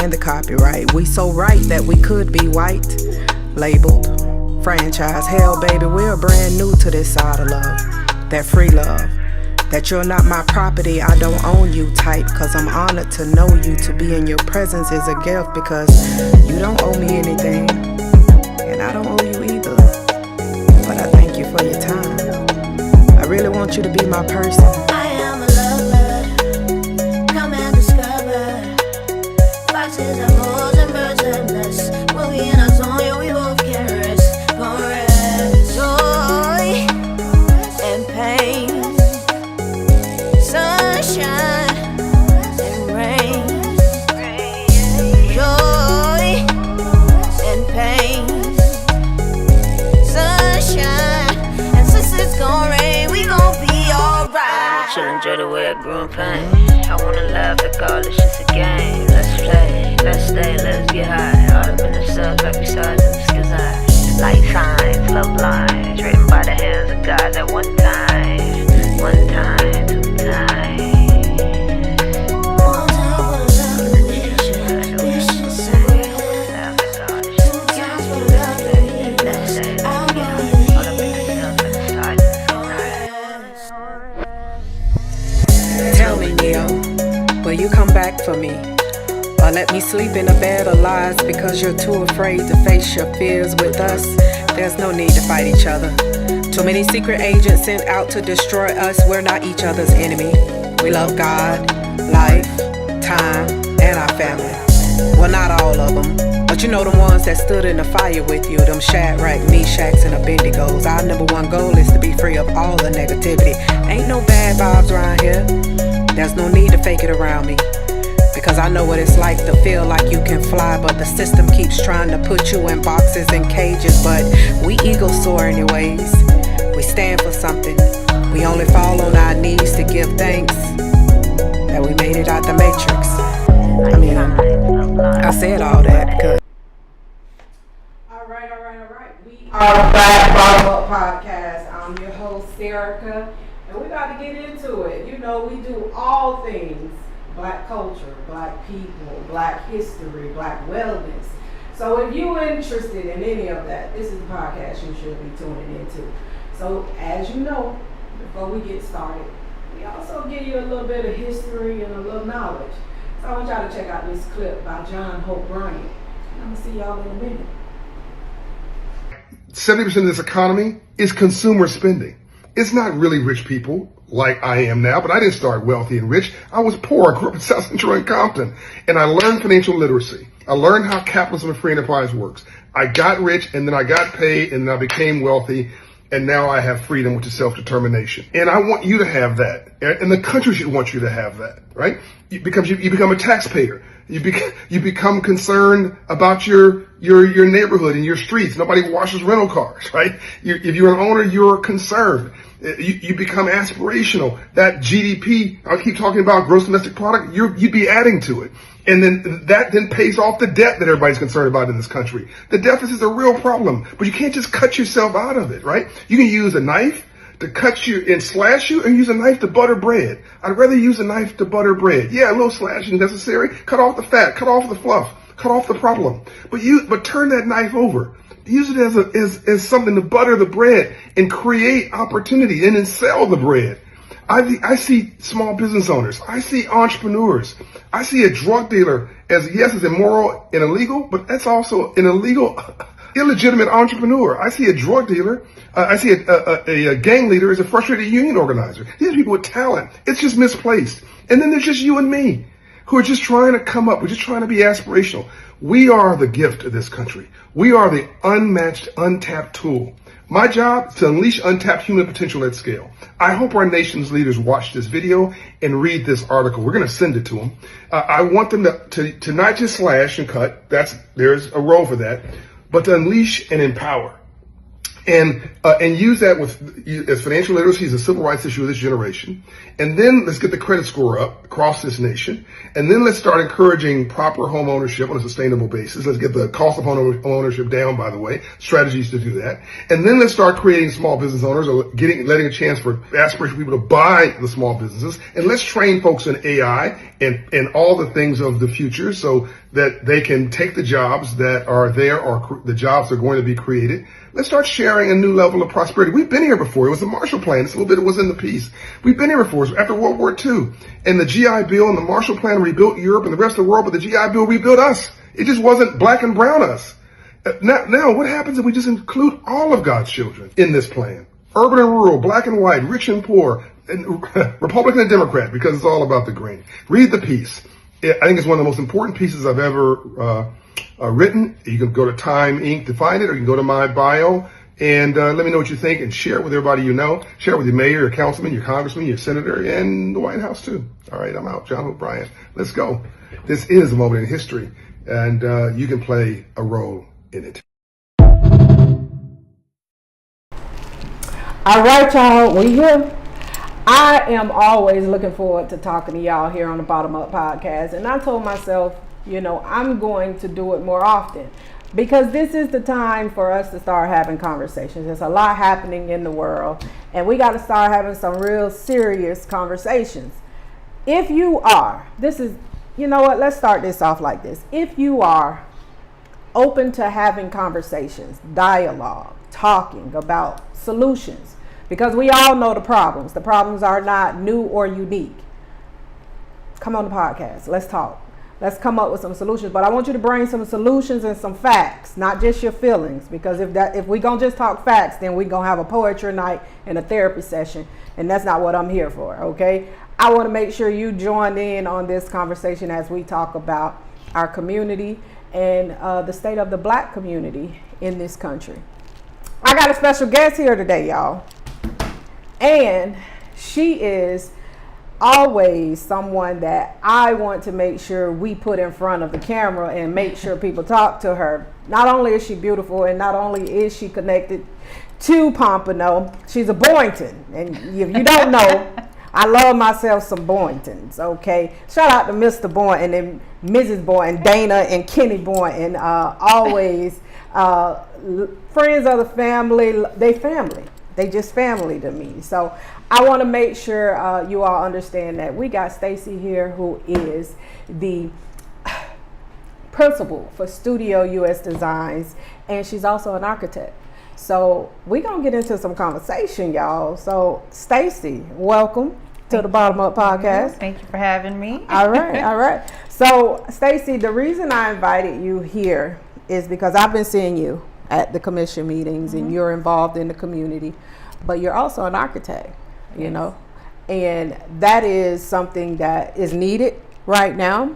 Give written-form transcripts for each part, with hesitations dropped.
and the copyright. We so right that we could be white, labeled, franchise. Hell, baby, we're brand new to this side of love, that free love. That you're not my property, I don't own you type. Cause I'm honored to know you, to be in your presence is a gift. Because you don't owe me anything, and I don't owe you either. But I thank you for your time. I really want you to be my person. I am a lover, come and discover. Foxes and moles and birds and nests. When we in our zone, yeah, we both can rest. Gon' rest. Joy and pain, sunshine and rain. Joy and pain, sunshine, and since it's gon' rain, we gon' be alright. She'll enjoy the way I grew in pain. I wanna laugh like all this shit's a game. Let's play, let's stay, let's get high. All up in the cells like we stars in the sky's eye. Light signs, love lines, written by the hands of God at one time. One time, two times. One time for the love of the nation, this shit's so real. Two times for the love of the nation, I'm Tell me, Neo, will you come back for me? Or let me sleep in a bed of lies because you're too afraid to face your fears with us? There's no need to fight each other. Too many secret agents sent out to destroy us. We're not each other's enemy. We love God, life, time, and our family. Well, not all of them, but you know the ones that stood in the fire with you. Them Shadrach, Meshachs, and Abednegos. Our number one goal is to be free of all the negativity. Ain't no bad vibes around here. There's no need to fake it around me. Because I know what it's like to feel like you can fly, but the system keeps trying to put you in boxes and cages. But we eagles soar anyways. We stand for something. We only fall on our knees to give thanks that we made it out the matrix. I mean, I said all that because... All right. We are back, Bottom Up Podcast. I'm your host, Serica, and we're about to get into it. You know, we do all things Black culture, Black people, Black history, Black wellness. So if you're interested in any of that, this is the podcast you should be tuning into. So as you know, before we get started, we also give you a little bit of history and a little knowledge. So I want y'all to check out this clip by John Hope Bryant. And I'm going to see y'all in a minute. 70% of this economy is consumer spending. It's not really rich people like I am now, but I didn't start wealthy and rich. I was poor. I grew up in South Central and Compton, and I learned financial literacy. I learned how capitalism and free enterprise works. I got rich, and then I got paid, and then I became wealthy, and now I have freedom, which is self-determination. And I want you to have that, and the country should want you to have that, right? Because you become a taxpayer. You become concerned about your neighborhood and your streets. Nobody washes rental cars, right? If you're an owner, you're concerned. You become aspirational. That GDP, I keep talking about gross domestic product, you'd be adding to it. And then that then pays off the debt that everybody's concerned about in this country. The deficit is a real problem, but you can't just cut yourself out of it, right? You can use a knife to cut you and slash you, and use a knife to butter bread. I'd rather use a knife to butter bread. Yeah, a little slashing necessary. Cut off the fat, cut off the fluff, cut off the problem. But turn that knife over. Use it as something to butter the bread and create opportunity, and then sell the bread. I see small business owners. I see entrepreneurs. I see a drug dealer as, yes, it's immoral and illegal, but that's also an illegitimate entrepreneur. I see a drug dealer. I see a gang leader as a frustrated union organizer. These are people with talent. It's just misplaced. And then there's just you and me who are just trying to come up. We're just trying to be aspirational. We are the gift of this country. We are the unmatched, untapped tool. My job is to unleash untapped human potential at scale. I hope our nation's leaders watch this video and read this article. We're going to send it to them. I want them to not just slash and cut. There's a role for that, but to unleash and empower. And use that as financial literacy is a civil rights issue of this generation. And then let's get the credit score up across this nation. And then let's start encouraging proper home ownership on a sustainable basis. Let's get the cost of home ownership down, by the way, strategies to do that. And then let's start creating small business owners, or letting a chance for aspirational people to buy the small businesses. And let's train folks in AI and all the things of the future, so that they can take the jobs that are there or the jobs that are going to be created. Let's start sharing a new level of prosperity. We've been here before. It was the Marshall Plan. It's a little bit, it was in the piece. We've been here before. After World War II. And the GI Bill and the Marshall Plan rebuilt Europe and the rest of the world, but the GI Bill rebuilt us. It just wasn't black and brown us. Now, what happens if we just include all of God's children in this plan? Urban and rural, black and white, rich and poor, and Republican and Democrat, because it's all about the green. Read the piece. I think it's one of the most important pieces I've ever written. You can go to Time Inc. to find it, or you can go to my bio and let me know what you think and share it with everybody you know. Share it with your mayor, your councilman, your congressman, your senator, and the White House too. All right, I'm out. John Hope Bryant. Let's go. This is a moment in history, and you can play a role in it. All right, y'all, we here. I am always looking forward to talking to y'all here on the Bottom Up Podcast. And I told myself, I'm going to do it more often because this is the time for us to start having conversations. There's a lot happening in the world, and we got to start having some real serious conversations. If you are, let's start this off like this. If you are open to having conversations, dialogue, talking about solutions, because we all know the problems. The problems are not new or unique. Come on the podcast. Let's talk. Let's come up with some solutions. But I want you to bring some solutions and some facts, not just your feelings. Because if we gonna just talk facts, then we gonna have a poetry night and a therapy session, and that's not what I'm here for. Okay? I want to make sure you join in on this conversation as we talk about our community and the state of the Black community in this country. I got a special guest here today, y'all. And she is always someone that I want to make sure we put in front of the camera and make sure people talk to her. Not only is she beautiful, and not only is she connected to Pompano, she's a Boynton. And if you don't know, I love myself some Boyntons, okay? Shout out to Mr. Boynton and Mrs. Boynton, Dana and Kenny Boynton, always friends of the family. They just family to me. So I want to make sure you all understand that we got Stacey here, who is the principal for Studio US Designs, and she's also an architect. So we're going to get into some conversation, y'all. So Stacey, welcome to the Bottom Up Podcast. Thank you for having me. All right. So Stacey, the reason I invited you here is because I've been seeing you at the commission meetings, and you're involved in the community, but you're also an architect, and that is something that is needed right now.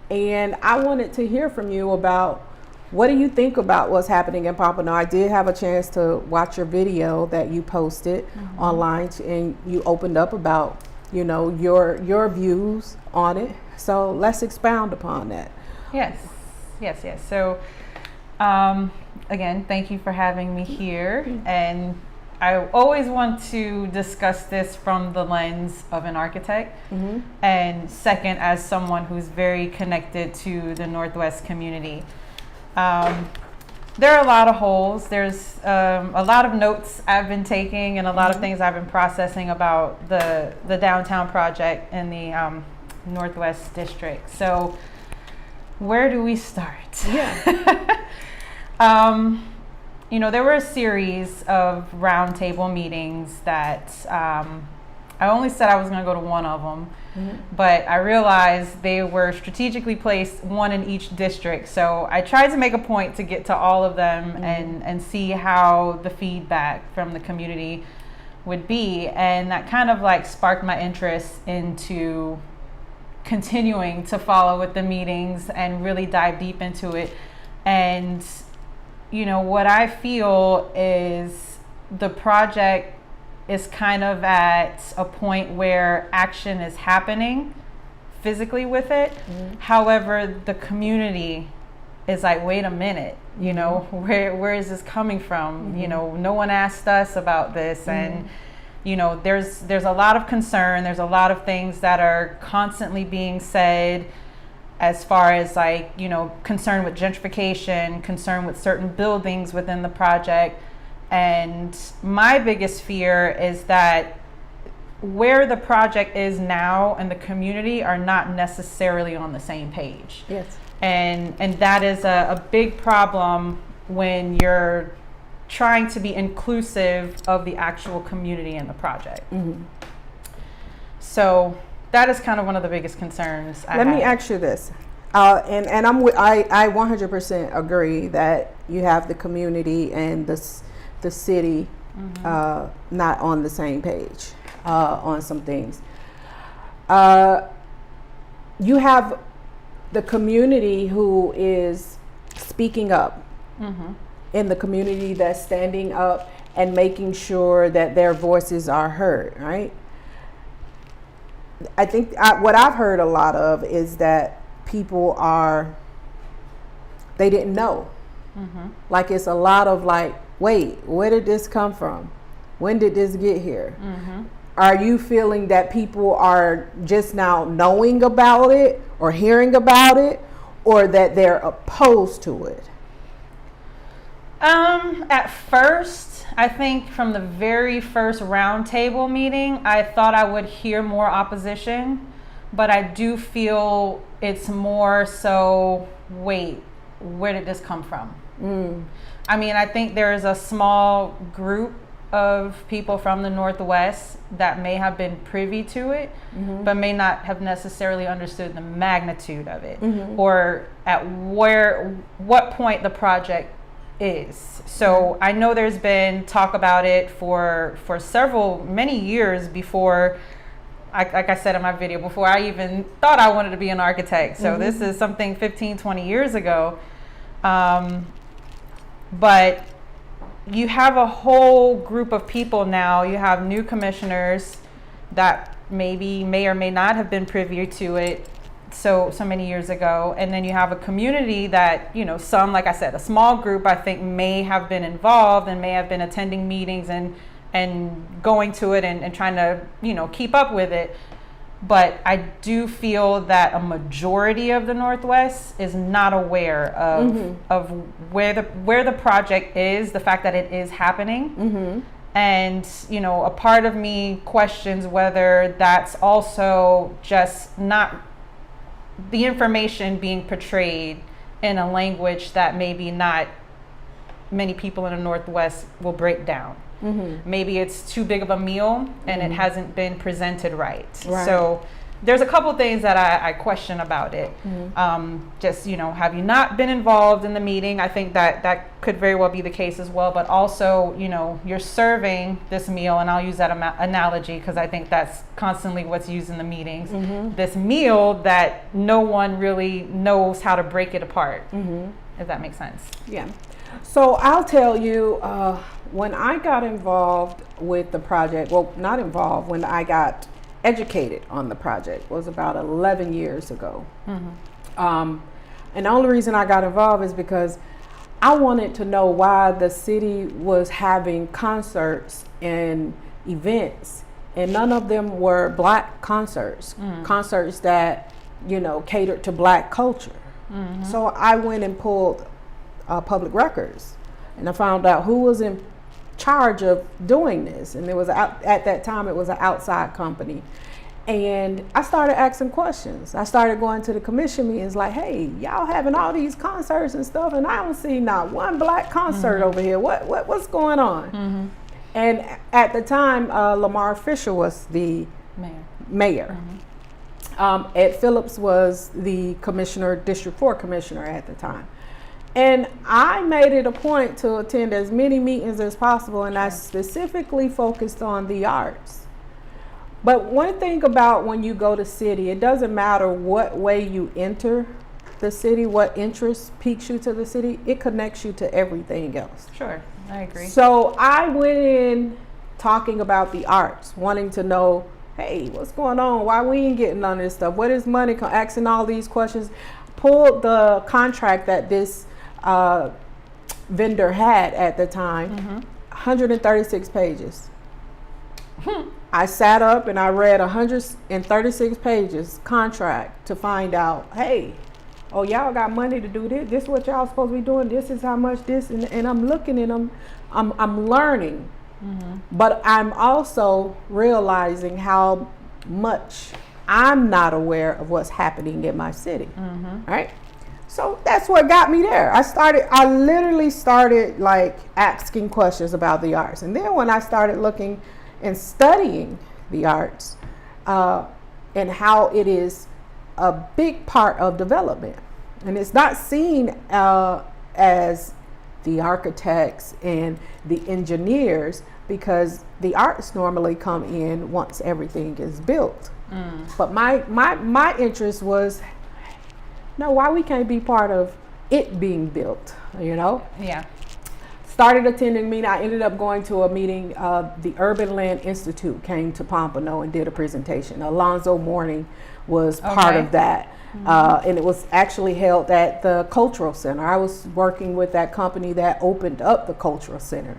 And I wanted to hear from you about, what do you think about what's happening in Pompano? I did have a chance to watch your video that you posted online, and you opened up about, your views on it. So let's expound upon that. Yes. So, again, thank you for having me here. And I always want to discuss this from the lens of an architect, and second, as someone who's very connected to the Northwest community. There are a lot of holes. There's a lot of notes I've been taking, and a lot of things I've been processing about the downtown project in the Northwest District. So where do we start? Yeah. There were a series of roundtable meetings that I only said I was going to go to one of them, but I realized they were strategically placed, one in each district. So I tried to make a point to get to all of them and see how the feedback from the community would be. And that kind of sparked my interest into continuing to follow with the meetings and really dive deep into it. And what I feel is the project is kind of at a point where action is happening physically with it. However, the community is like, wait a minute, where is this coming from? No one asked us about this. And, there's a lot of concern. There's a lot of things that are constantly being said, as far as concern with gentrification, concern with certain buildings within the project. And my biggest fear is that where the project is now and the community are not necessarily on the same page. Yes. And that is a big problem when you're trying to be inclusive of the actual community in the project. So that is kind of one of the biggest concerns I Let me have. ask you this, and I 100% agree that you have the community and the city not on the same page on some things. You have the community who is speaking up in the community, that's standing up and making sure that their voices are heard, right? I think what I've heard a lot of is that people they didn't know. Like it's a lot of like, wait, where did this come from? When did this get here? Are you feeling that people are just now knowing about it or hearing about it, or that they're opposed to it? At first, I think from the very first roundtable meeting, I thought I would hear more opposition, but I do feel it's more so, wait, where did this come from? I mean, I think there is a small group of people from the Northwest that may have been privy to it, but may not have necessarily understood the magnitude of it, or at what point the project is. So I know there's been talk about it for many years before, like I said in my video, before I even thought I wanted to be an architect. So this is something 15, 20 years ago. But you have a whole group of people now. You have new commissioners that may or may not have been privy to it so many years ago, and then you have a community that, you know, some, like I said, a small group I think may have been involved and may have been attending meetings and going to it and trying to, you know, keep up with it. But I do feel that a majority of the Northwest is not aware of where the project is, the fact that it is happening. And, you know, a part of me questions whether that's also just not the information being portrayed in a language that maybe not many people in the Northwest will break down. Maybe it's too big of a meal and it hasn't been presented right. So there's a couple things that I question about it. Just, you know, have you not been involved in the meeting? I think that could very well be the case as well. But also, you know, you're serving this meal, and I'll use that analogy because I think that's constantly what's used in the meetings. This meal that no one really knows how to break it apart, if that makes sense. Yeah. So I'll tell you, when I got involved with the project, well, not involved, when I got educated on the project was about 11 years ago. And the only reason I got involved is because I wanted to know why the city was having concerts and events, and none of them were Black concerts, concerts that, you know, catered to Black culture. So I went and pulled public records, and I found out who was in charge of doing this, and there was at that time it was an outside company. And I started asking questions. I started going to the commission meetings like, hey, y'all having all these concerts and stuff, and I don't see not one Black concert over here. What's going on? And at the time, Lamar Fisher was the mayor. Ed Phillips was the commissioner, District 4 commissioner at the time. And I made it a point to attend as many meetings as possible, and I specifically focused on the arts. But one thing about when you go to city, it doesn't matter what way you enter the city, what interest piques you to the city, it connects you to everything else. Sure, I agree. So I went in talking about the arts, wanting to know, hey, what's going on? Why we ain't getting none of this stuff? What is money? Asking all these questions. Pulled the contract that this vendor had at the time, 136 pages. I sat up and I read 136 pages contract to find out, hey, oh, y'all got money to do this. This is what y'all supposed to be doing. This is how much this, and I'm looking at them. I'm learning, but I'm also realizing how much I'm not aware of what's happening in my city. Right? So So that's what got me there. I literally started like asking questions about the arts. And then when I started looking and studying the arts and how it is a big part of development, and it's not seen as the architects and the engineers, because the arts normally come in once everything is built. But my interest was, no, why we can't be part of it being built, you know? Yeah. Started attending meeting. I ended up going to a meeting. The Urban Land Institute came to Pompano and did a presentation. Alonzo Mourning was part of that. And it was actually held at the Cultural Center. I was working with that company that opened up the Cultural Center.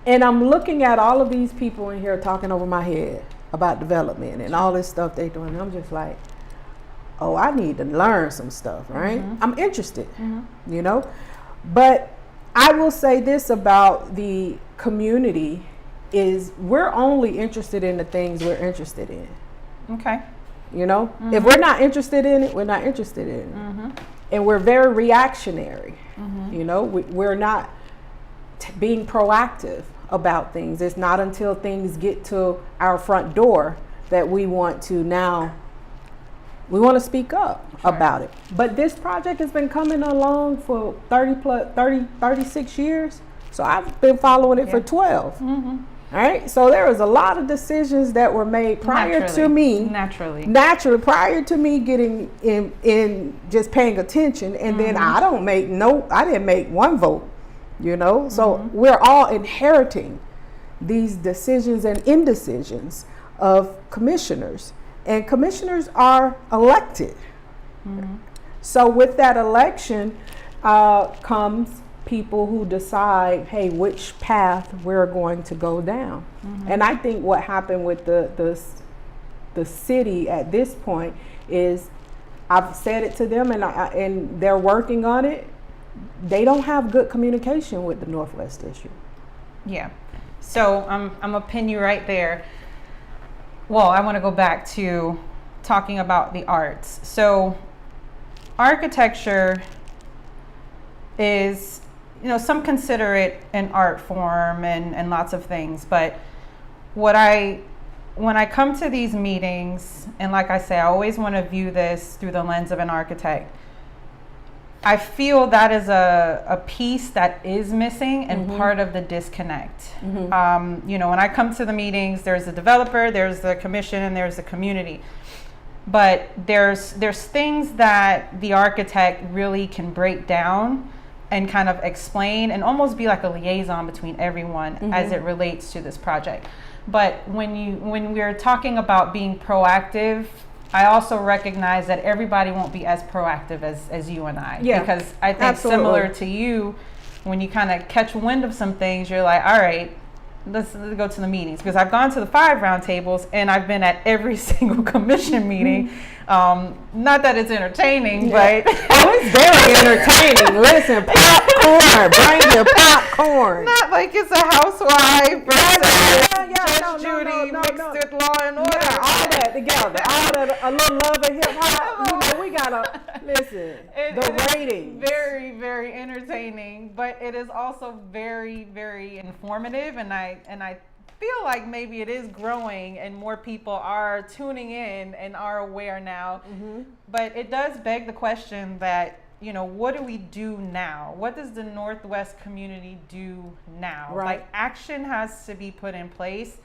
And I'm looking at all of these people in here talking over my head about development and all this stuff they're doing. I'm just like, oh, I need to learn some stuff, right? I'm interested, you know? But I will say this about the community is we're only interested in the things we're interested in. Okay. You know, if we're not interested in it, we're not interested in it. And we're very reactionary. You know, we're not being proactive about things. It's not until things get to our front door that we want to speak up about it. But this project has been coming along for 36 years. So I've been following it for 12. All right. So there was a lot of decisions that were made prior to me. Naturally, prior to me getting in just paying attention. And then I didn't make one vote, you know. So we're all inheriting these decisions and indecisions of commissioners. And commissioners are elected. So with that election comes people who decide, hey, which path we're going to go down. And I think what happened with the city at this point is, I've said it to them, and they're working on it. They don't have good communication with the Northwest District. Yeah. So I'm gonna pin you right there. Well, I want to go back to talking about the arts. So architecture is, you know, some consider it an art form and lots of things, but when I come to these meetings, and like I say, I always want to view this through the lens of an architect. I feel that is a piece that is missing and part of the disconnect. You know, when I come to the meetings, there's the developer, there's the commission, and there's the community. But there's things that the architect really can break down and kind of explain and almost be like a liaison between everyone as it relates to this project. But when we're talking about being proactive, I also recognize that everybody won't be as proactive as you and I. Yeah, because I think similar to you, when you kind of catch wind of some things, you're like, all right, let's go to the meetings. Because I've gone to the 5 roundtables and I've been at every single commission meeting. Not that it's entertaining, but it's very entertaining. Listen, popcorn, bring your popcorn. Not like it's a housewife versus Judge Judy mixed with Law and Order. Yeah, all that together, all that, a little love and hip hop. You know, we gotta listen. The ratings. Very, very entertaining, but it is also very, very informative, and I feel like maybe it is growing and more people are tuning in and are aware now. But it does beg the question that, you know, what do we do now? What does the Northwest community do now? Right. Like, action has to be put in place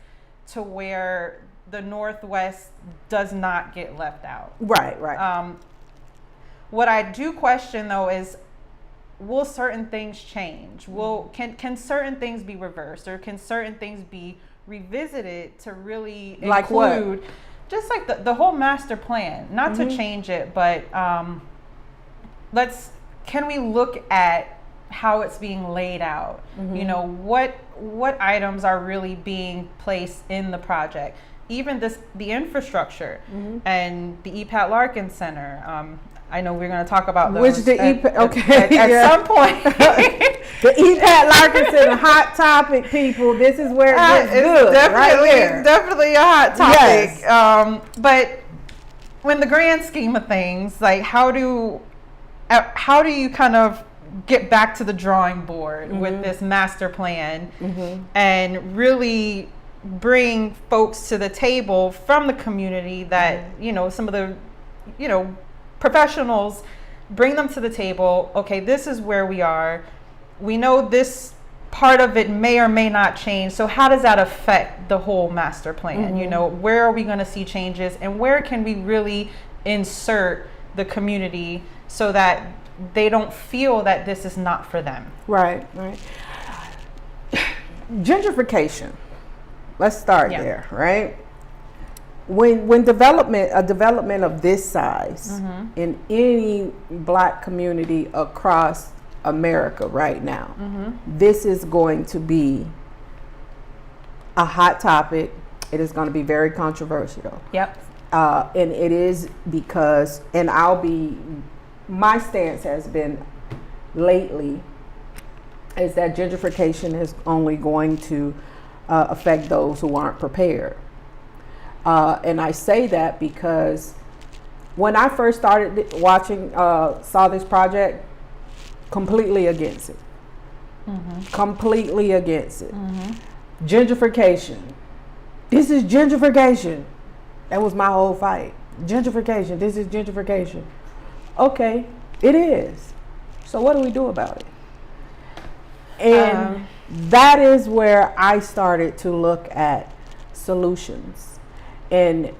to where the Northwest does not get left out. Right. What I do question though is, will certain things change? Can certain things be reversed, or can certain things be revisited to really like include what? Just like the whole master plan, not to change it, but can we look at how it's being laid out? You know, what items are really being placed in the project, even the infrastructure and the EPAT Larkin Center. I know we're going to talk about those at some point. The EPAT Larkin Center, hot topic, people. This is where it gets good. Definitely a hot topic. Yes. But when the grand scheme of things, like, how do how do you kind of get back to the drawing board with this master plan and really bring folks to the table from the community that, some of the, professionals, bring them to the table. Okay, this is where we are. We know this part of it may or may not change. So how does that affect the whole master plan? Where are we going to see changes, and where can we really insert the community so that they don't feel that this is not for them? Right. Gentrification. Let's start there, right? When development of this size in any Black community across America right now, this is going to be a hot topic. It is going to be very controversial. Yep. And it is because, my stance has been lately is that gentrification is only going to affect those who aren't prepared. And I say that because when I first started saw this project, completely against it. Completely against it. Gentrification. This is gentrification. That was my whole fight. Gentrification. This is gentrification. Okay, it is. So what do we do about it? And that is where I started to look at solutions. And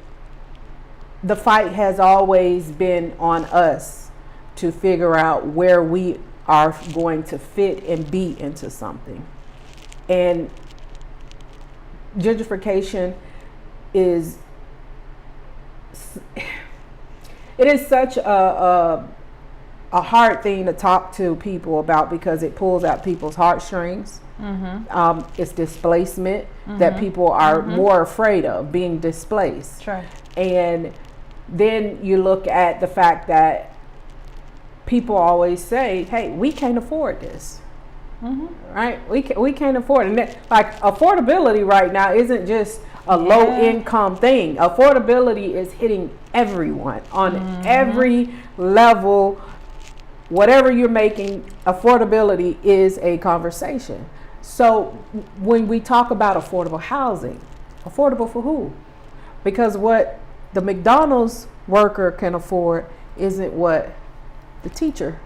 the fight has always been on us to figure out where we are going to fit and be into something. And gentrification is such a hard thing to talk to people about because it pulls out people's heartstrings. It's displacement that people are more afraid of, being displaced. Sure. And then you look at the fact that people always say, hey, we can't afford this. Right? We can't afford it. And affordability right now isn't just a low income thing. Affordability is hitting everyone on every level. Whatever you're making, affordability is a conversation. So when we talk about affordable housing, affordable for who? Because what the McDonald's worker can afford isn't what the teacher.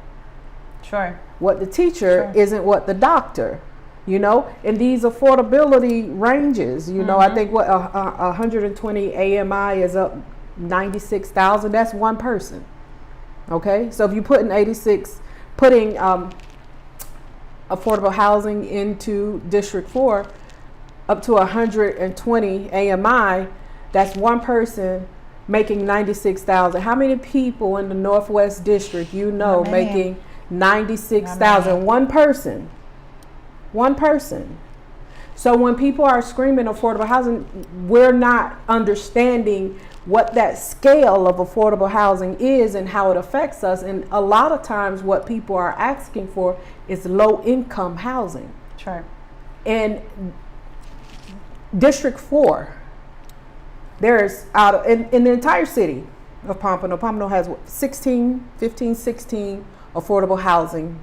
Sure. What the teacher isn't what the doctor. And these affordability ranges, I think 120 AMI is up 96,000. That's one person. Okay, so if you putting affordable housing into District 4 up to 120 AMI, that's one person making 96,000. How many people in the Northwest District making 96,000? One person. So when people are screaming affordable housing, we're not understanding what that scale of affordable housing is and how it affects us. And a lot of times what people are asking for is low income housing. Sure. And District 4, there's in the entire city of Pompano has 16 affordable housing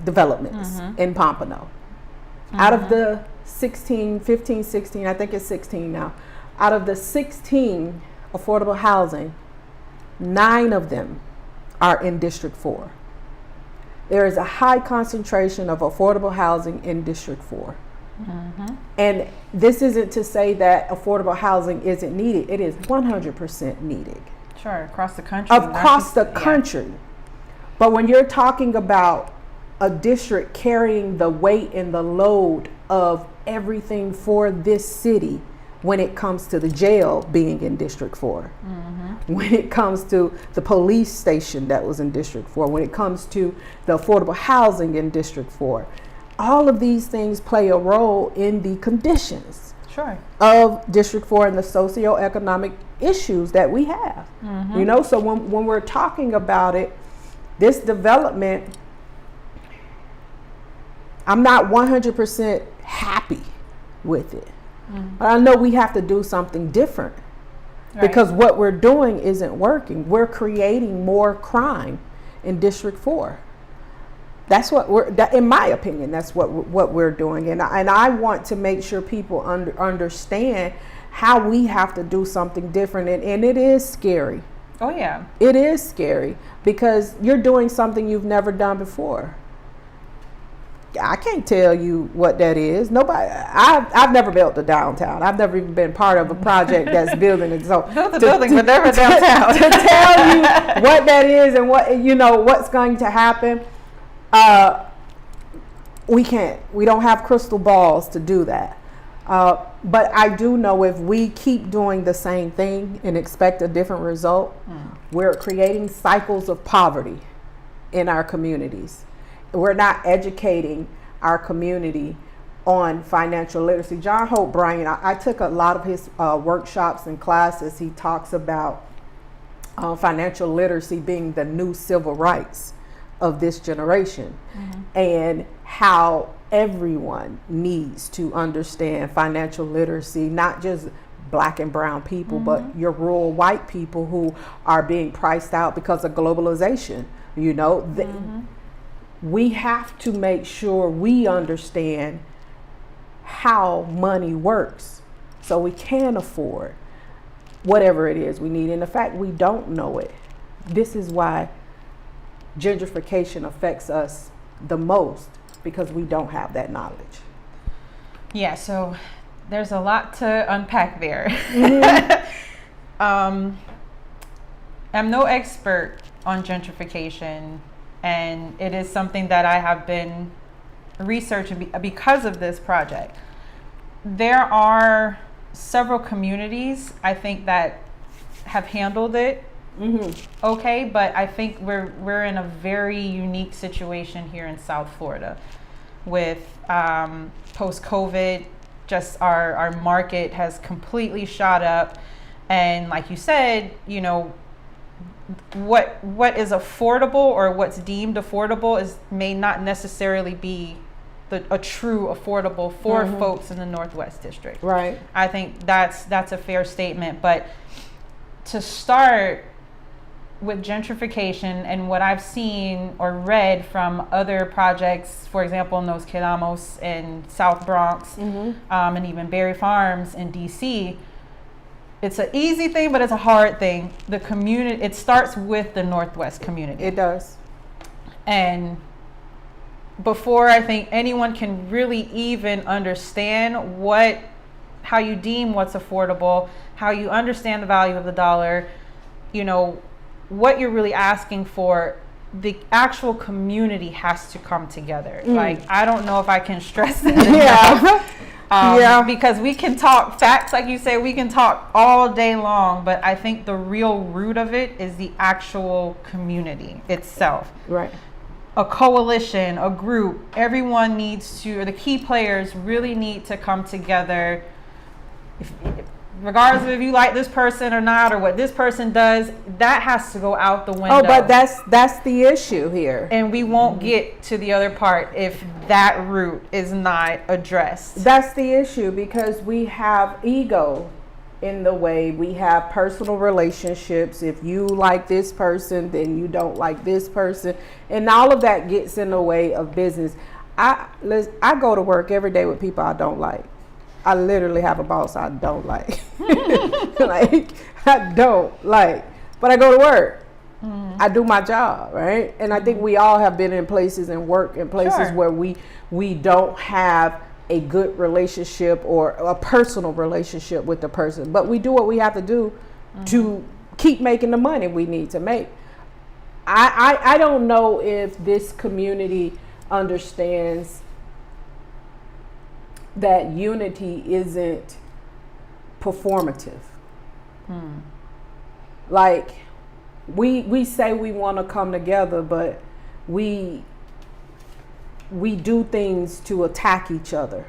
developments in Pompano. Out of the 16, I think it's 16 now, out of the 16 affordable housing, 9 of them are in District 4. There is a high concentration of affordable housing in District 4. And this isn't to say that affordable housing isn't needed. It is 100% needed. Sure, across the country. Across the country. But when you're talking about a district carrying the weight and the load of everything for this city, when it comes to the jail being in District 4, when it comes to the police station that was in District 4, when it comes to the affordable housing in District 4, all of these things play a role in the conditions of District 4 and the socioeconomic issues that we have. So when we're talking about it, this development, I'm not 100% happy with it. But I know we have to do something different because what we're doing isn't working. We're creating more crime in District 4. That's what in my opinion, that's what we're doing. And I want to make sure people understand how we have to do something different. And it is scary. Oh, yeah. It is scary because you're doing something you've never done before. I can't tell you what that is. Nobody. I've never built a downtown. I've never even been part of a project that's building it. So built a building, but never downtown. To tell you what that is and what's going to happen, we can't. We don't have crystal balls to do that. But I do know if we keep doing the same thing and expect a different result, we're creating cycles of poverty in our communities. We're not educating our community on financial literacy. John Hope Bryant, I took a lot of his workshops and classes. He talks about financial literacy being the new civil rights of this generation, and how everyone needs to understand financial literacy, not just Black and brown people, but your rural white people who are being priced out because of globalization. We have to make sure we understand how money works so we can afford whatever it is we need. And the fact we don't know it, this is why gentrification affects us the most, because we don't have that knowledge. Yeah, so there's a lot to unpack there. I'm no expert on gentrification, and it is something that I have been researching because of this project. There are several communities, I think, that have handled it okay, but I think we're in a very unique situation here in South Florida with post-COVID. Just our market has completely shot up, and like you said, what is affordable or what's deemed affordable may not necessarily be a true affordable for folks in the Northwest District. Right. I think that's a fair statement. But to start with gentrification and what I've seen or read from other projects, for example, in Los Quedamos in South Bronx, and even Berry Farms in DC, it's an easy thing, but it's a hard thing. The community, it starts with the Northwest community. It does. And before I think anyone can really even understand how you deem what's affordable, how you understand the value of the dollar, what you're really asking for, the actual community has to come together. Like, I don't know if I can stress that enough. Because we can talk facts, like you say, we can talk all day long, but I think the real root of it is the actual community itself. Right. A coalition, a group, everyone needs to, or the key players really need to come together. Regardless of if you like this person or not, or what this person does, that has to go out the window. Oh, but that's the issue here. And we won't get to the other part if that root is not addressed. That's the issue, because we have ego in the way. We have personal relationships. If you like this person, then you don't like this person. And all of that gets in the way of business. I go to work every day with people I don't like. I literally have a boss I don't like. I don't like. But I go to work. I do my job, right? And I think we all have been in places and work in places where we don't have a good relationship or a personal relationship with the person. But we do what we have to do to keep making the money we need to make. I don't know if this community understands that unity isn't performative. Like, we say we want to come together, but we do things to attack each other.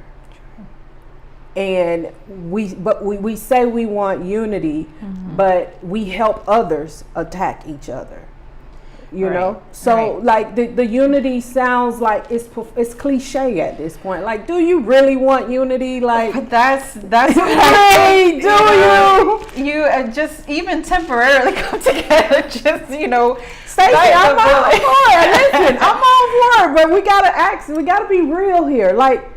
And we say we want unity, but we help others attack each other. You Right, know, so right. like the unity sounds like it's cliche at this point. Like, do you really want unity? Like, But that's what I hey, think, do you? you just even temporarily come together, just Stacey, Right, I'm but all really- for it. Listen, I'm all for it, but we gotta act. We gotta be real here. Like,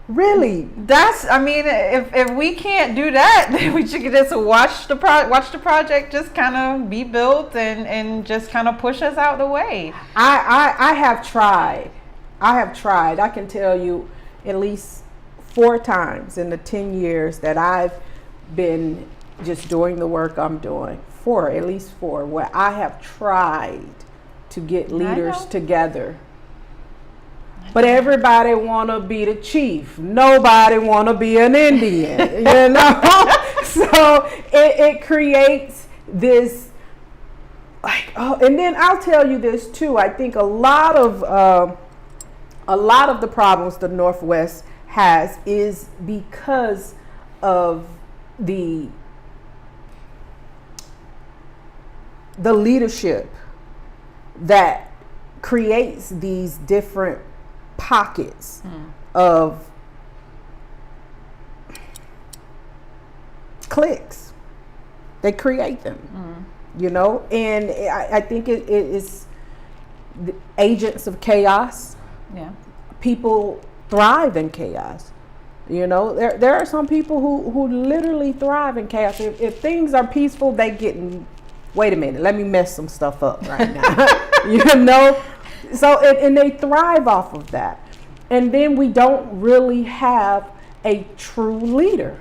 really, if we can't do that, then we should just watch the project just kind of be built and just kind of push us out the way. I have tried. I can tell you at least 4 times in the 10 years that I've been just doing the work I'm doing. At least four, where I have tried to get leaders know. together. But everybody want to be the chief. Nobody want to be an Indian, you know? So it creates this, like, and then I'll tell you this too. I think a lot of the problems the Northwest has is because of the leadership that creates these different pockets of cliques. They create them, you know, and I think it is the agents of chaos. Yeah. People thrive in chaos. You know, there are some people who literally thrive in chaos. If things are peaceful, they get wait a minute, let me mess some stuff up right now. You know? So, and they thrive off of that. And then we don't really have a true leader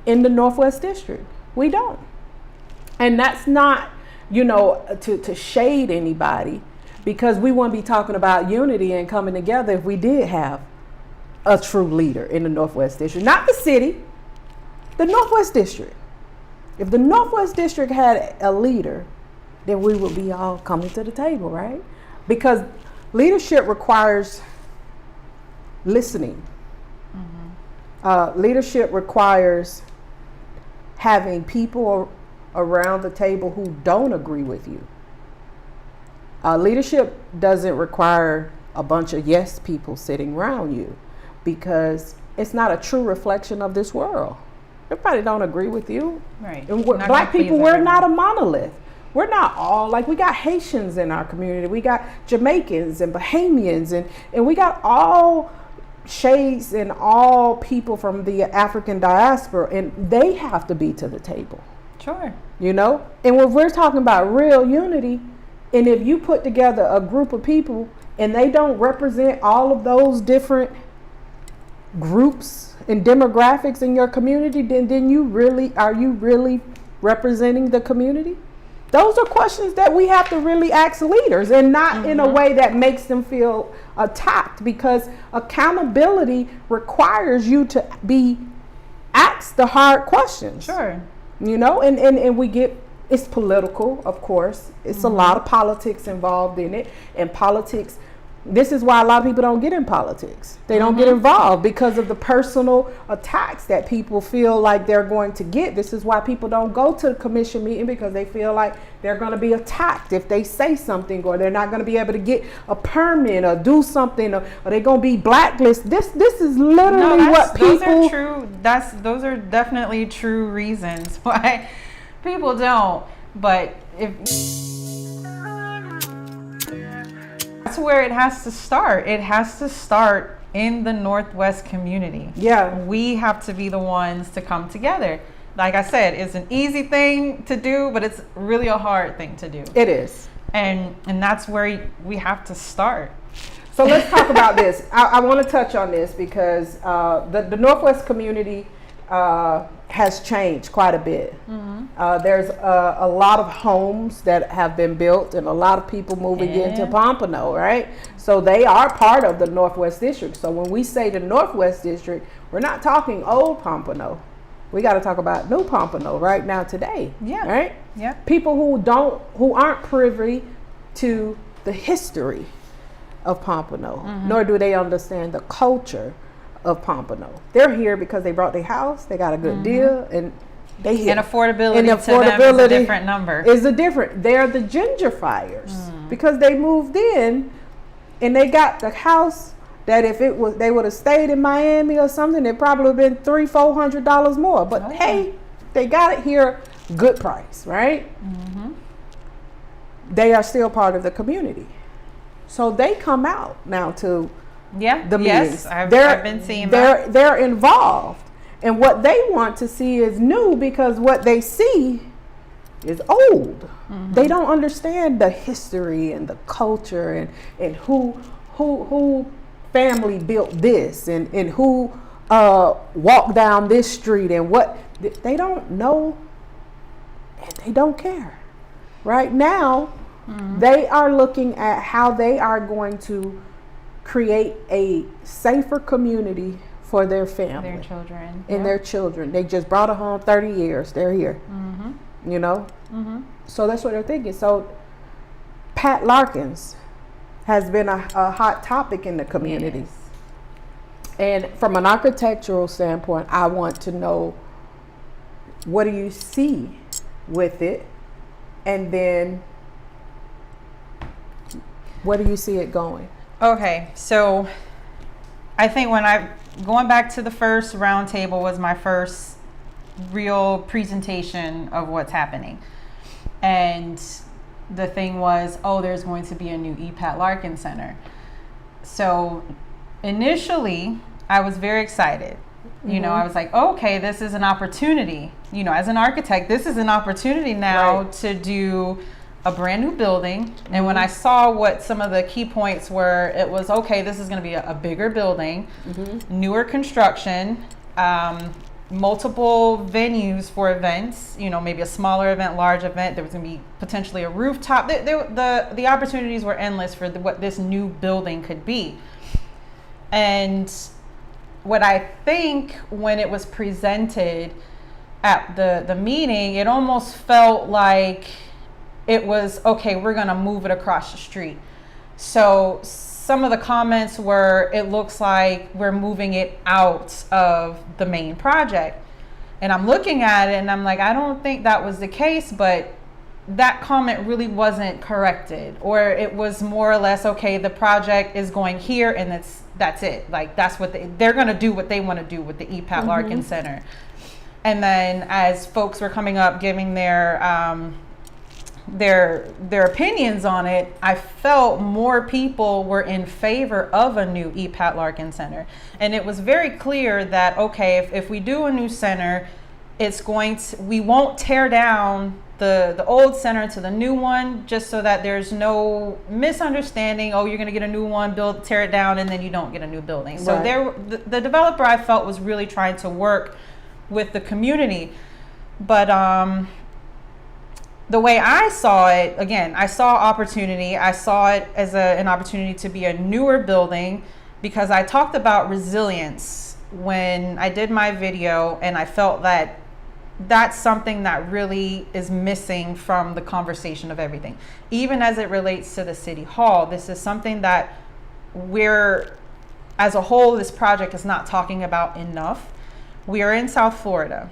in the Northwest District. We don't. And that's not, to shade anybody, because we wouldn't be talking about unity and coming together if we did have a true leader in the Northwest District. Not the city, the Northwest District. If the Northwest District had a leader, then we would be all coming to the table, right? Because leadership requires listening. Leadership requires having people around the table who don't agree with you. Leadership doesn't require a bunch of yes people sitting around you, because it's not a true reflection of this world. Everybody don't agree with you. Right. And Not black gonna people, please we're everyone. not a monolith. We're not all, like, we got Haitians in our community. We got Jamaicans and Bahamians, and we got all shades and all people from the African diaspora, and they have to be to the table. Sure. You know? And when we're talking about real unity, and if you put together a group of people and they don't represent all of those different groups and demographics in your community, then are you really representing the community? Those are questions that we have to really ask leaders, and not in a way that makes them feel attacked, because accountability requires you to be asked the hard questions. Sure. You know, and we get, it's political, of course. It's a lot of politics involved in it. And politics, this is why a lot of people don't get in politics. They don't get involved because of the personal attacks that people feel like they're going to get. This is why people don't go to the commission meeting, because they feel like they're going to be attacked if they say something, or they're not going to be able to get a permit or do something, or they're going to be blacklisted. This is literally what people... Those are true. Those are definitely true reasons why people don't. But that's where it has to start. It has to start in the Northwest community. Yeah. We have to be the ones to come together. Like I said, it's an easy thing to do, but it's really a hard thing to do. It is. And that's where we have to start. So let's talk about this. I want to touch on this because the Northwest community has changed quite a bit. There's a lot of homes that have been built, and a lot of people moving into Pompano, right? So they are part of the Northwest District. So when we say the Northwest District, we're not talking old Pompano. We got to talk about new Pompano right now today. Yeah. Right? Yeah. People who aren't privy to the history of Pompano, nor do they understand the culture of Pompano. They're here because they brought their house, they got a good deal, and they here. And affordability, And to them is a different number. They're the gentrifiers. because they moved in and they got the house that if it was they would have stayed in Miami or something, it probably would have been $300-400 more. But hey, they got it here, good price, right? They are still part of the community, so they come out now to the meetings. Yes, I've been seeing that. They're involved, and what they want to see is new because what they see is old. They don't understand the history and the culture and who family built this and who walked down this street and what they don't know, and they don't care. Right now, they are looking at how they are going to create a safer community for their family, Their children. and their children. They just brought a home 30 years. They're here, you know? So that's what they're thinking. So Pat Larkins has been a hot topic in the community. And from an architectural standpoint, I want to know, what do you see with it? And then where do you see it going? Okay, so I think going back to the first roundtable was my first real presentation of what's happening. And the thing was, there's going to be a new Pat Larkin Center. So initially, I was very excited. You know, I was like, okay, this is an opportunity. You know, as an architect, this is an opportunity now to do a brand new building. And when I saw what some of the key points were, it was, okay, this is going to be a bigger building, newer construction, multiple venues for events, you know, maybe a smaller event, large event. There was going to be potentially a rooftop. The opportunities were endless for what this new building could be. And what I think when it was presented at the meeting, it almost felt like it was, okay, we're going to move it across the street. So some of the comments were, it looks like we're moving it out of the main project. And I'm looking at it and I'm like, I don't think that was the case, but that comment really wasn't corrected, or it was more or less, okay, the project is going here and that's it. Like, that's what they're going to do what they want to do with the Pat Larkin Center. And then as folks were coming up giving their opinions on it, I felt more people were in favor of a new Pat Larkin Center. And it was very clear that, okay, if we do a new center, we won't tear down the old center to the new one, just so that there's no misunderstanding. Oh, you're going to get a new one, tear it down, and then you don't get a new building. So the developer, I felt, was really trying to work with the community. But the way I saw it, again, I saw opportunity. I saw it as an opportunity to be a newer building, because I talked about resilience when I did my video, and I felt that that's something that really is missing from the conversation of everything. Even as it relates to the city hall, this is something that as a whole, this project is not talking about enough. We are in South Florida.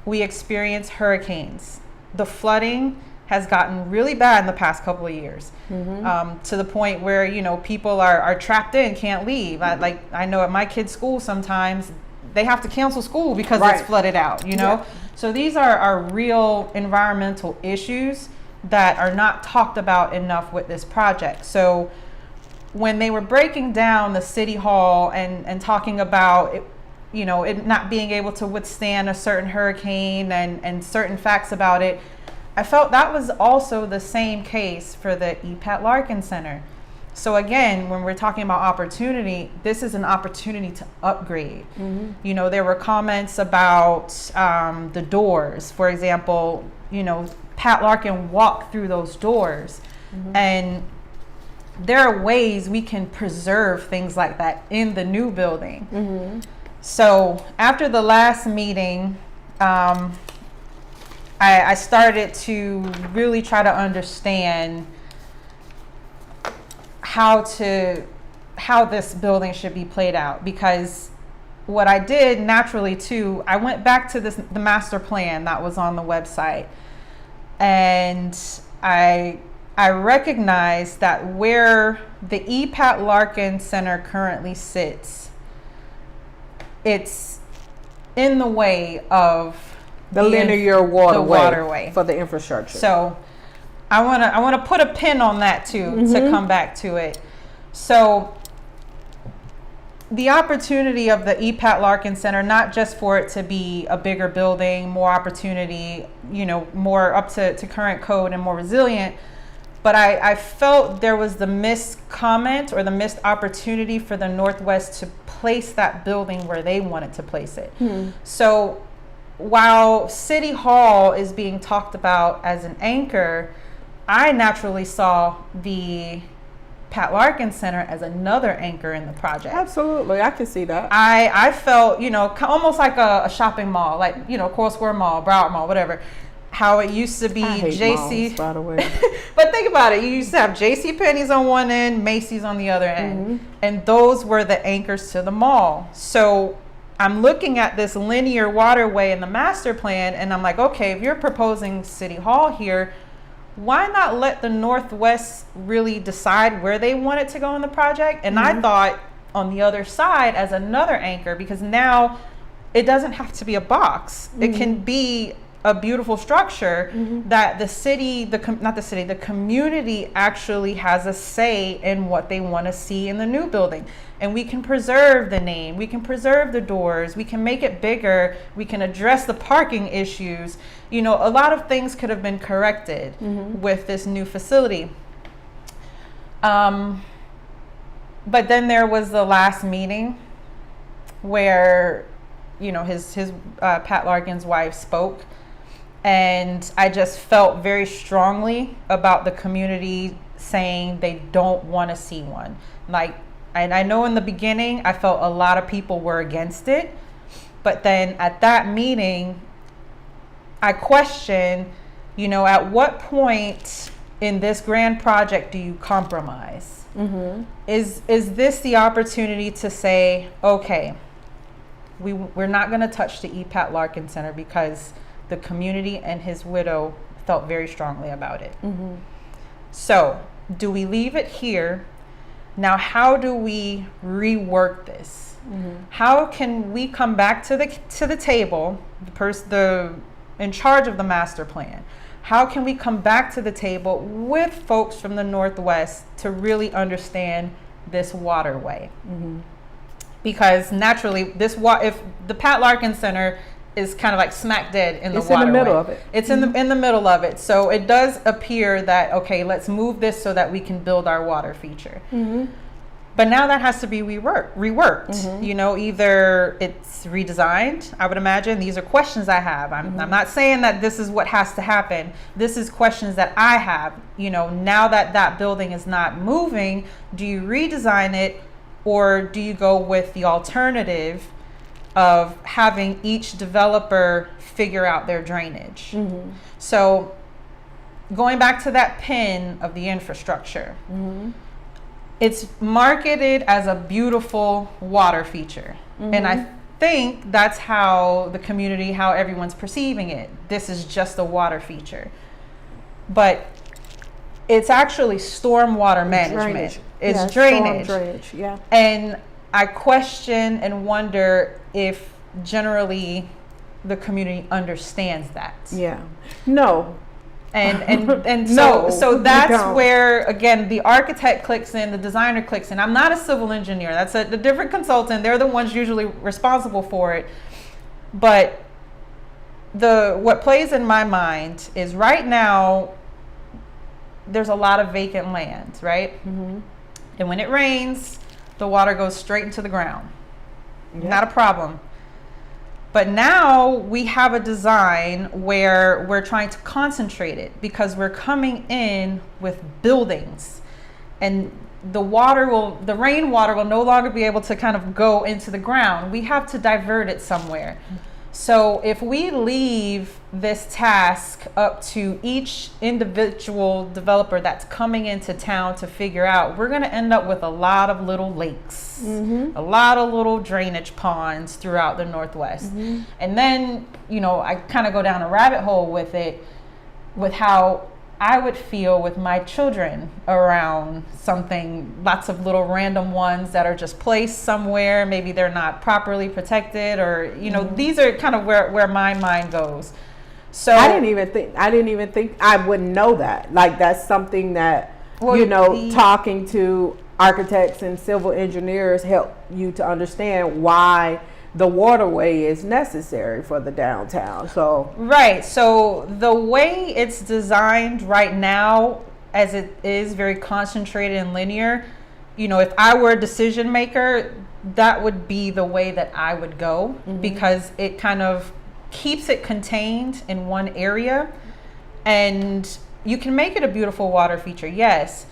We experience hurricanes. The flooding has gotten really bad in the past couple of years, to the point where, you know, people are trapped in, can't leave. I know at my kids' school, sometimes they have to cancel school because it's flooded out, you know? So these are real environmental issues that are not talked about enough with this project. So when they were breaking down the city hall and talking about it, you know, it not being able to withstand a certain hurricane and certain facts about it, I felt that was also the same case for the Pat Larkin Center. So again, when we're talking about opportunity, this is an opportunity to upgrade. You know, there were comments about the doors. For example, you know, Pat Larkin walked through those doors. And there are ways we can preserve things like that in the new building. So after the last meeting, I started to really try to understand how this building should be played out, because what I did naturally too, I went back to the master plan that was on the website, and I I recognize that where the E. Pat Larkin Center currently sits, it's in the way of the linear waterway, waterway for the infrastructure. So I want to put a pin on that too, to come back to it. So the opportunity of the E. Pat Larkin Center, not just for it to be a bigger building, more opportunity, more up to current code and more resilient, but I felt there was the missed comment or the missed opportunity for the Northwest to place that building where they wanted to place it. So while City Hall is being talked about as an anchor, I naturally saw the Pat Larkin Center as another anchor in the project. Absolutely, I can see that. I felt, almost like a shopping mall, like, Coral Square Mall, Broward Mall, whatever. How it used to be I hate JC. malls, by the way. But think about it. You used to have JC Penney's on one end, Macy's on the other end. And those were the anchors to the mall. So I'm looking at this linear waterway in the master plan, and I'm like, okay, if you're proposing City Hall here, why not let the Northwest really decide where they want it to go in the project? And I thought on the other side as another anchor, because now it doesn't have to be a box. It can be a beautiful structure that the community actually has a say in what they want to see in the new building. And we can preserve the name, we can preserve the doors, we can make it bigger, we can address the parking issues. A lot of things could have been corrected with this new facility. But then there was the last meeting where, his Pat Larkin's wife spoke. And I just felt very strongly about the community saying they don't want to see one. And I know in the beginning, I felt a lot of people were against it. But then at that meeting, I questioned, at what point in this grand project do you compromise? Is this the opportunity to say, okay, we're not going to touch the E. Pat Larkin Center because the community and his widow felt very strongly about it. So do we leave it here? Now, how do we rework this? How can we come back to the table, the in charge of the master plan? How can we come back to the table with folks from the Northwest to really understand this waterway? Because naturally, if the Pat Larkin Center is kind of like smack dead in the waterway. It's in the middle of it. It's in the middle of it. So it does appear that, okay, let's move this so that we can build our water feature. But now that has to be reworked. Either it's redesigned, I would imagine. These are questions I have. I'm not saying that this is what has to happen. This is questions that I have. Now that building is not moving, do you redesign it, or do you go with the alternative of having each developer figure out their drainage? So going back to that pin of the infrastructure, it's marketed as a beautiful water feature. And I think that's how the community, how everyone's perceiving it. This is just a water feature. But it's actually stormwater management. It's drainage. And I question and wonder if generally the community understands that. No. And No, so that's where, again, the architect clicks in, the designer clicks in. I'm not a civil engineer. That's a different consultant. They're the ones usually responsible for it. But what plays in my mind is right now, there's a lot of vacant land, right? And when it rains, the water goes straight into the ground. Not a problem. But now we have a design where we're trying to concentrate it because we're coming in with buildings, and the rainwater will no longer be able to kind of go into the ground. We have to divert it somewhere. So if we leave this task up to each individual developer that's coming into town to figure out, we're going to end up with a lot of little lakes, a lot of little drainage ponds throughout the Northwest. And then, I kind of go down a rabbit hole with it, with how I would feel with my children around something, lots of little random ones that are just placed somewhere. Maybe they're not properly protected, or, you know, these are kind of where my mind goes. So I didn't even think I wouldn't know that. Like, that's something that, Well, you know, talking to architects and civil engineers help you to understand why the waterway is necessary for the downtown. So right. So the way it's designed right now, as it is very concentrated and linear, you know, if I were a decision maker, that would be the way that I would go, because it kind of keeps it contained in one area, and you can make it a beautiful water feature, yes.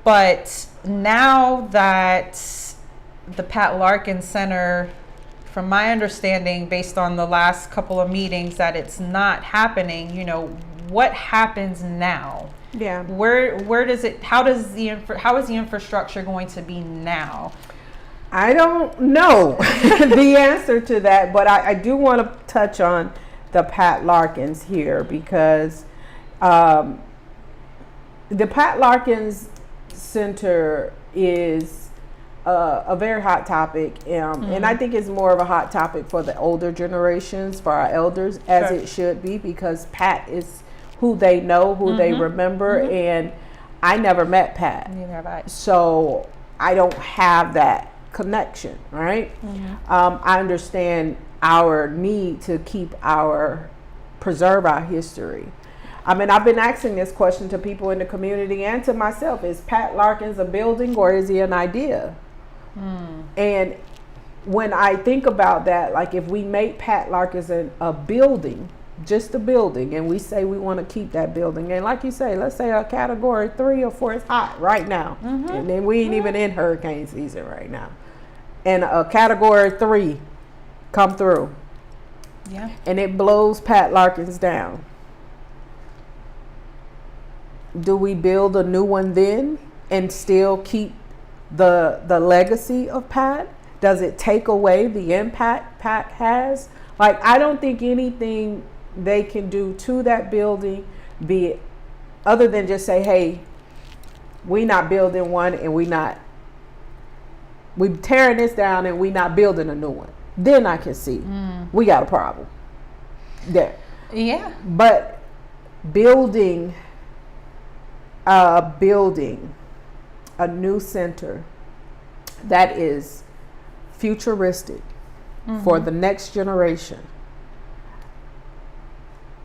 But now that the Pat Larkin Center, from my understanding, based on the last couple of meetings, that it's not happening, you know, what happens now? yeah, Where does it, how is the infrastructure going to be now? I don't know the answer to that, but I do want to touch on the Pat Larkins here, because the Pat Larkins Center is a very hot topic, and I think it's more of a hot topic for the older generations, for our elders, as Sure. it should be, because Pat is who they know, who they remember, and I never met Pat, Neither have I. so I don't have that connection, right? I understand our need to preserve our history. I mean, I've been asking this question to people in the community and to myself: is Pat Larkins a building, or is he an idea? And when I think about that, like, if we make Pat Larkins a building, just a building, and we say we want to keep that building, and like you say, let's say a category 3 or 4 is hot right now, and then we ain't even in hurricane season right now, and a category 3 come through, Yeah. and it blows Pat Larkins down. Do we build a new one then and still keep the legacy of Pat? Does it take away the impact Pat has? Like, I don't think anything they can do to that building, be it other than just say, hey, we not building one, and we tearing this down, and we not building a new one. Then I can see we got a problem there. Yeah. But building a new center that is futuristic for the next generation,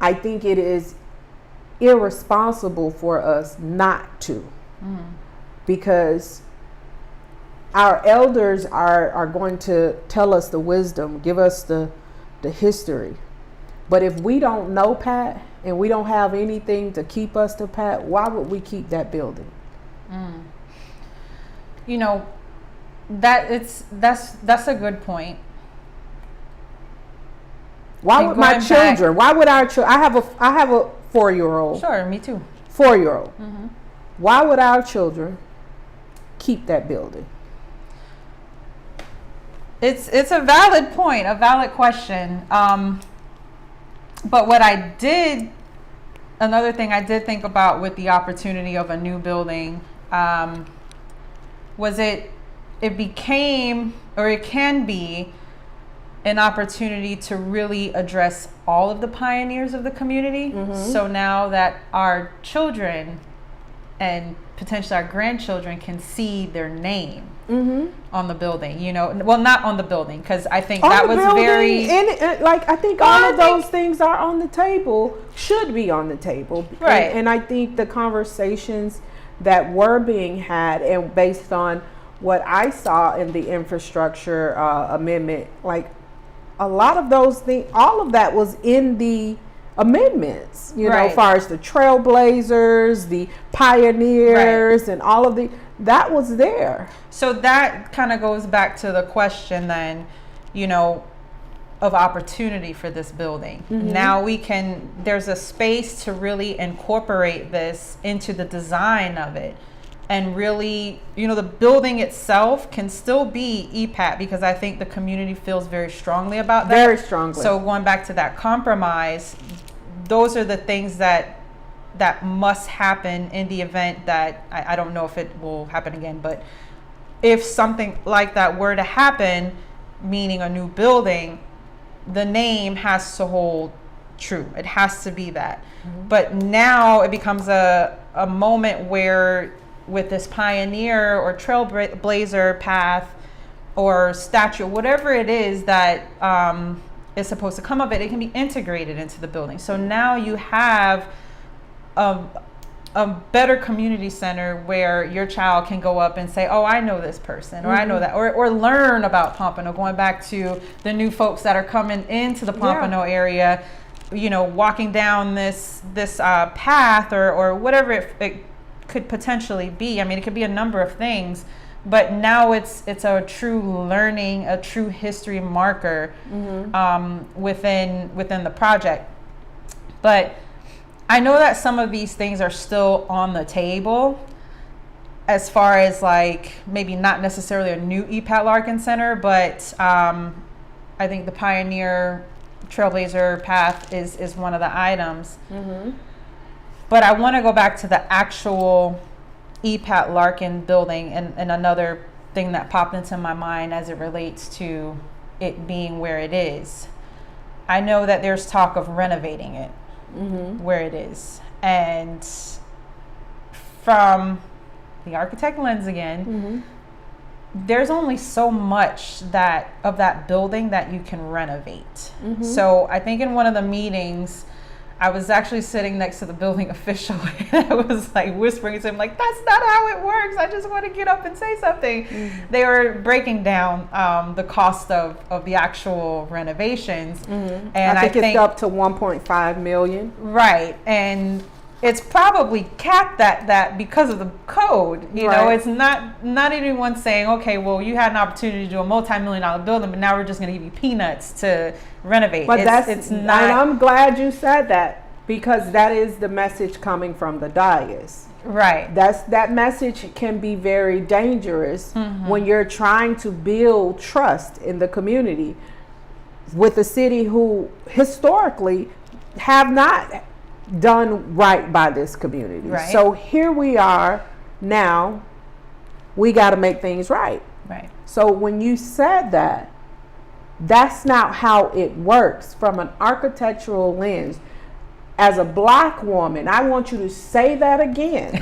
I think it is irresponsible for us not to, because our elders are going to tell us the wisdom, give us the history. But if we don't know Pat and we don't have anything to keep us to Pat, why would we keep that building? You know, that's a good point. Why And would my going back- children? Why would our children? I have a 4-year-old, Sure, me too. 4-year-old. Why would our children keep that building? It's a valid point, a valid question. But what another thing I did think about with the opportunity of a new building, was it became, or it can be, an opportunity to really address all of the pioneers of the community. So now that our children and potentially our grandchildren can see their name on the building, you know, well, not on the building, because I think On that the was building, very and like, I think Well, all I of those things are on the table, should be on the table, Right. And I think the conversations that were being had, and based on what I saw in the infrastructure amendment, like, a lot of those things, all of that was in the amendments, you know, Right. as far as the trailblazers, the pioneers, and all of that was there. So that kind of goes back to the question then, you know, of opportunity for this building. Now there's a space to really incorporate this into the design of it. And really, you know, the building itself can still be EPAT, because I think the community feels very strongly about that. Very strongly. So going back to that compromise, those are the things that that must happen in the event that I don't know if it will happen again, but if something like that were to happen, meaning a new building, the name has to hold true. It has to be that. But now it becomes a moment where with this pioneer or trailblazer path or statue, whatever it is that is supposed to come of it, it can be integrated into the building. So now you have a better community center where your child can go up and say, oh, I know this person, or I know that, or learn about Pompano, going back to the new folks that are coming into the Pompano area, you know, walking down this path or whatever it could potentially be. I mean, it could be a number of things, but now it's a true learning, a true history marker within the project. But I know that some of these things are still on the table as far as like maybe not necessarily a new EPAT Larkin Center, but I think the Pioneer Trailblazer Path is one of the items. But I want to go back to the actual EPAT Larkin building and another thing that popped into my mind as it relates to it being where it is. I know that there's talk of renovating it where it is, and from the architect lens again, there's only so much of that building that you can renovate. So I think in one of the meetings, I was actually sitting next to the building official and I was like whispering to him, like, that's not how it works. I just want to get up and say something. They were breaking down the cost of the actual renovations. And I think it's up to 1.5 million. Right. And it's probably capped at that because of the code. You know, it's not anyone saying, okay, well, you had an opportunity to do a multi-million-dollar building, but now we're just going to give you peanuts to renovate. But it's not. And I'm glad you said that, because that is the message coming from the dais. Right. That message can be very dangerous when you're trying to build trust in the community with a city who historically have not done right by this community. Right. So here we are now, we got to make things right. Right. So when you said that, that's not how it works from an architectural lens. As a Black woman, I want you to say that again.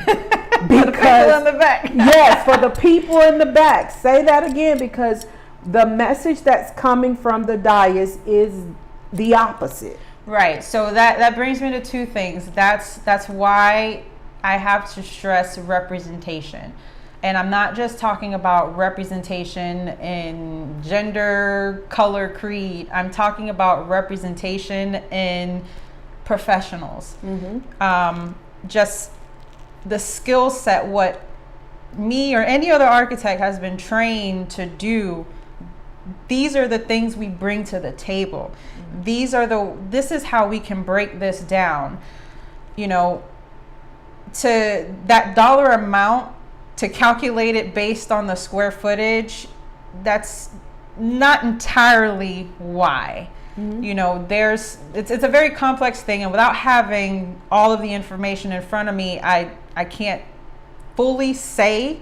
Because for the people in the back. Yes, for the people in the back. Say that again, because the message that's coming from the dais is the opposite. Right. So that brings me to two things. That's why I have to stress representation. And I'm not just talking about representation in gender, color, creed. I'm talking about representation in professionals. Just the skill set, what me or any other architect has been trained to do. These are the things we bring to the table. This is how we can break this down. You know, to that dollar amount, to calculate it based on the square footage, that's not entirely why. You know, it's a very complex thing, and without having all of the information in front of me, I can't fully say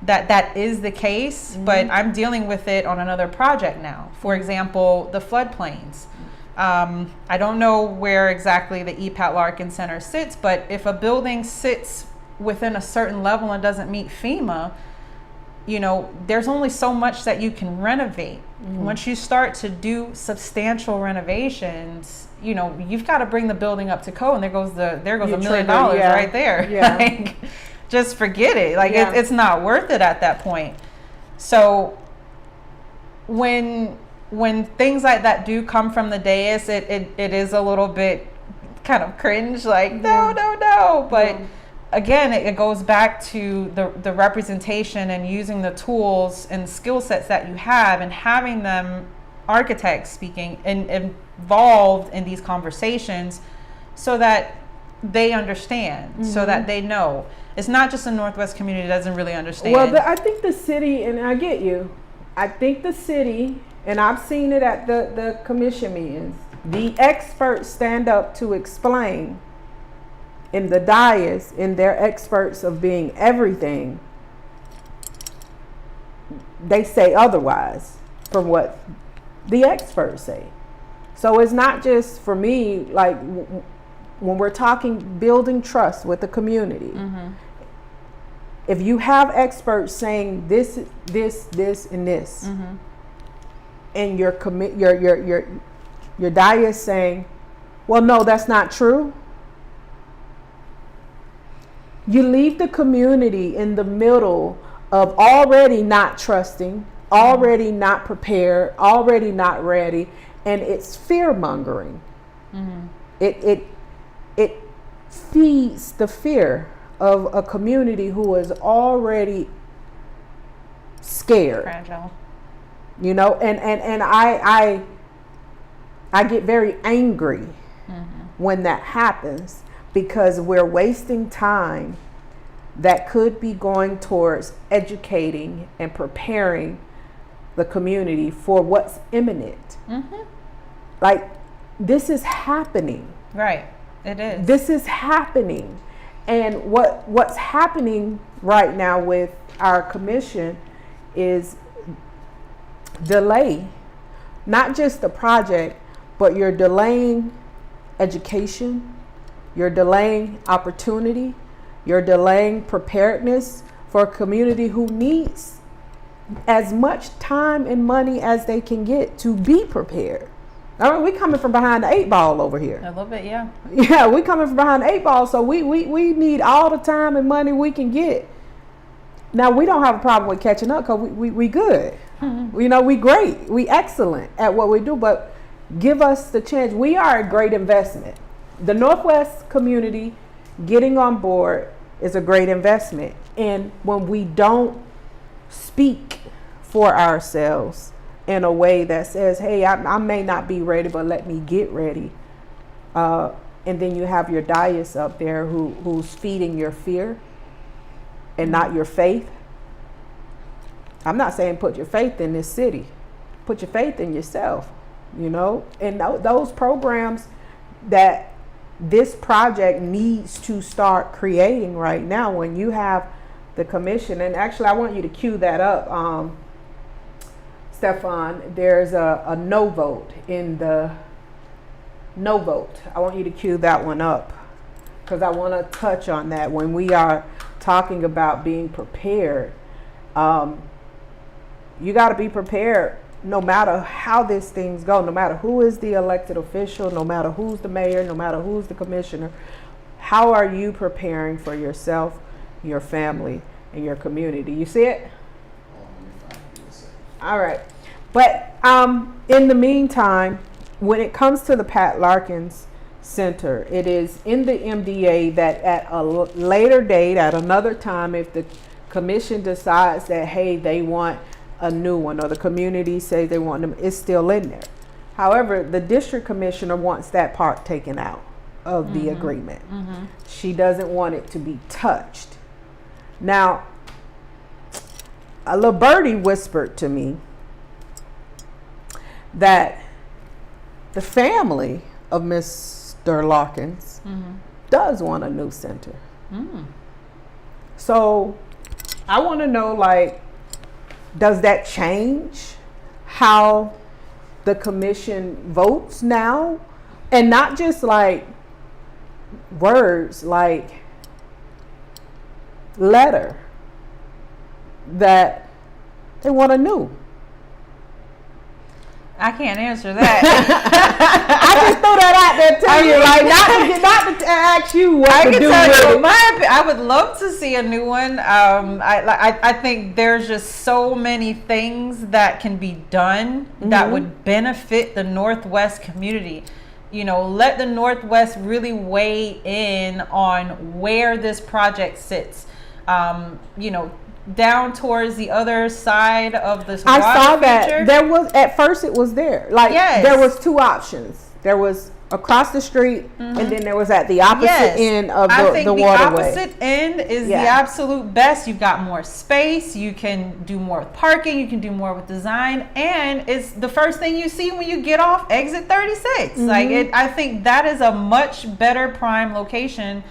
that is the case, but I'm dealing with it on another project now. For example, the floodplains. I don't know where exactly the EPAT Larkin Center sits, but if a building sits within a certain level and doesn't meet FEMA, you know, there's only so much that you can renovate. Once you start to do substantial renovations, you know, you've got to bring the building up to code, and there goes $1 million right there. Like, just forget it. Like, it's not worth it at that point. So when things like that do come from the dais, it is a little bit kind of cringe, like, no. But again, it goes back to the representation and using the tools and skill sets that you have, and having them, architects speaking, and involved in these conversations so that they understand, so that they know. It's not just a Northwest community that doesn't really understand. Well, I think the city, and I get you, I think the city, and I've seen it at the commission meetings, the experts stand up to explain in the dais, and they're experts of being everything, they say otherwise from what the experts say. So it's not just for me, like when we're talking building trust with the community, if you have experts saying this, and this, and your dais saying, well, no, that's not true, you leave the community in the middle of already not trusting, already not prepared, already not ready, and it's fear mongering. It feeds the fear of a community who is already scared. Fragile. You know, and I get very angry when that happens, because we're wasting time that could be going towards educating and preparing the community for what's imminent. Like, this is happening. Right. It is. This is happening. And what's happening right now with our commission is delay, not just the project, but you're delaying education, you're delaying opportunity, you're delaying preparedness for a community who needs as much time and money as they can get to be prepared. I mean, we coming from behind the 8 ball over here. A little bit, yeah. Yeah, we coming from behind the 8 ball, so we need all the time and money we can get. Now, we don't have a problem with catching up, because we good. You know, we great. We excellent at what we do, but give us the chance. We are a great investment. The Northwest community getting on board is a great investment. And when we don't speak for ourselves in a way that says, hey, I may not be ready, but let me get ready. And then you have your dais up there who's feeding your fear and not your faith. I'm not saying put your faith in this city. Put your faith in yourself, you know. And those programs that this project needs to start creating right now, when you have the commission, and actually I want you to cue that up, Stefan, there's a no vote in the no vote. I want you to cue that one up, because I want to touch on that when we are talking about being prepared. You got to be prepared no matter how these things go, no matter who is the elected official, no matter who's the mayor, no matter who's the commissioner. How are you preparing for yourself, your family, and your community? You see it? All right. But in the meantime, when it comes to the Pat Larkins Center, it is in the MDA that at a later date, at another time, if the commission decides that, hey, they want a new one, or the community say they want them, it's still in there. However, the district commissioner wants that part taken out of the agreement. She doesn't want it to be touched. Now, a little birdie whispered to me that the family of Mr. Larkins does want a new center. So I want to know, like, does that change how the commission votes now? And not just like words, like letter that they want a new. I can't answer that. I just threw that out there to you, like not to ask you what I to can do tell with you, it. I would love to see a new one. I think there's just so many things that can be done that would benefit the Northwest community. You know, let the Northwest really weigh in on where this project sits. You know, down towards the other side of this water I saw that feature. there was, at first it was there, like there was two options. There was across the street, and then there was at the opposite end of the waterway. The opposite end is the absolute best. You've got more space, you can do more with parking, you can do more with design, and it's the first thing you see when you get off exit 36. Like I think that is a much better prime location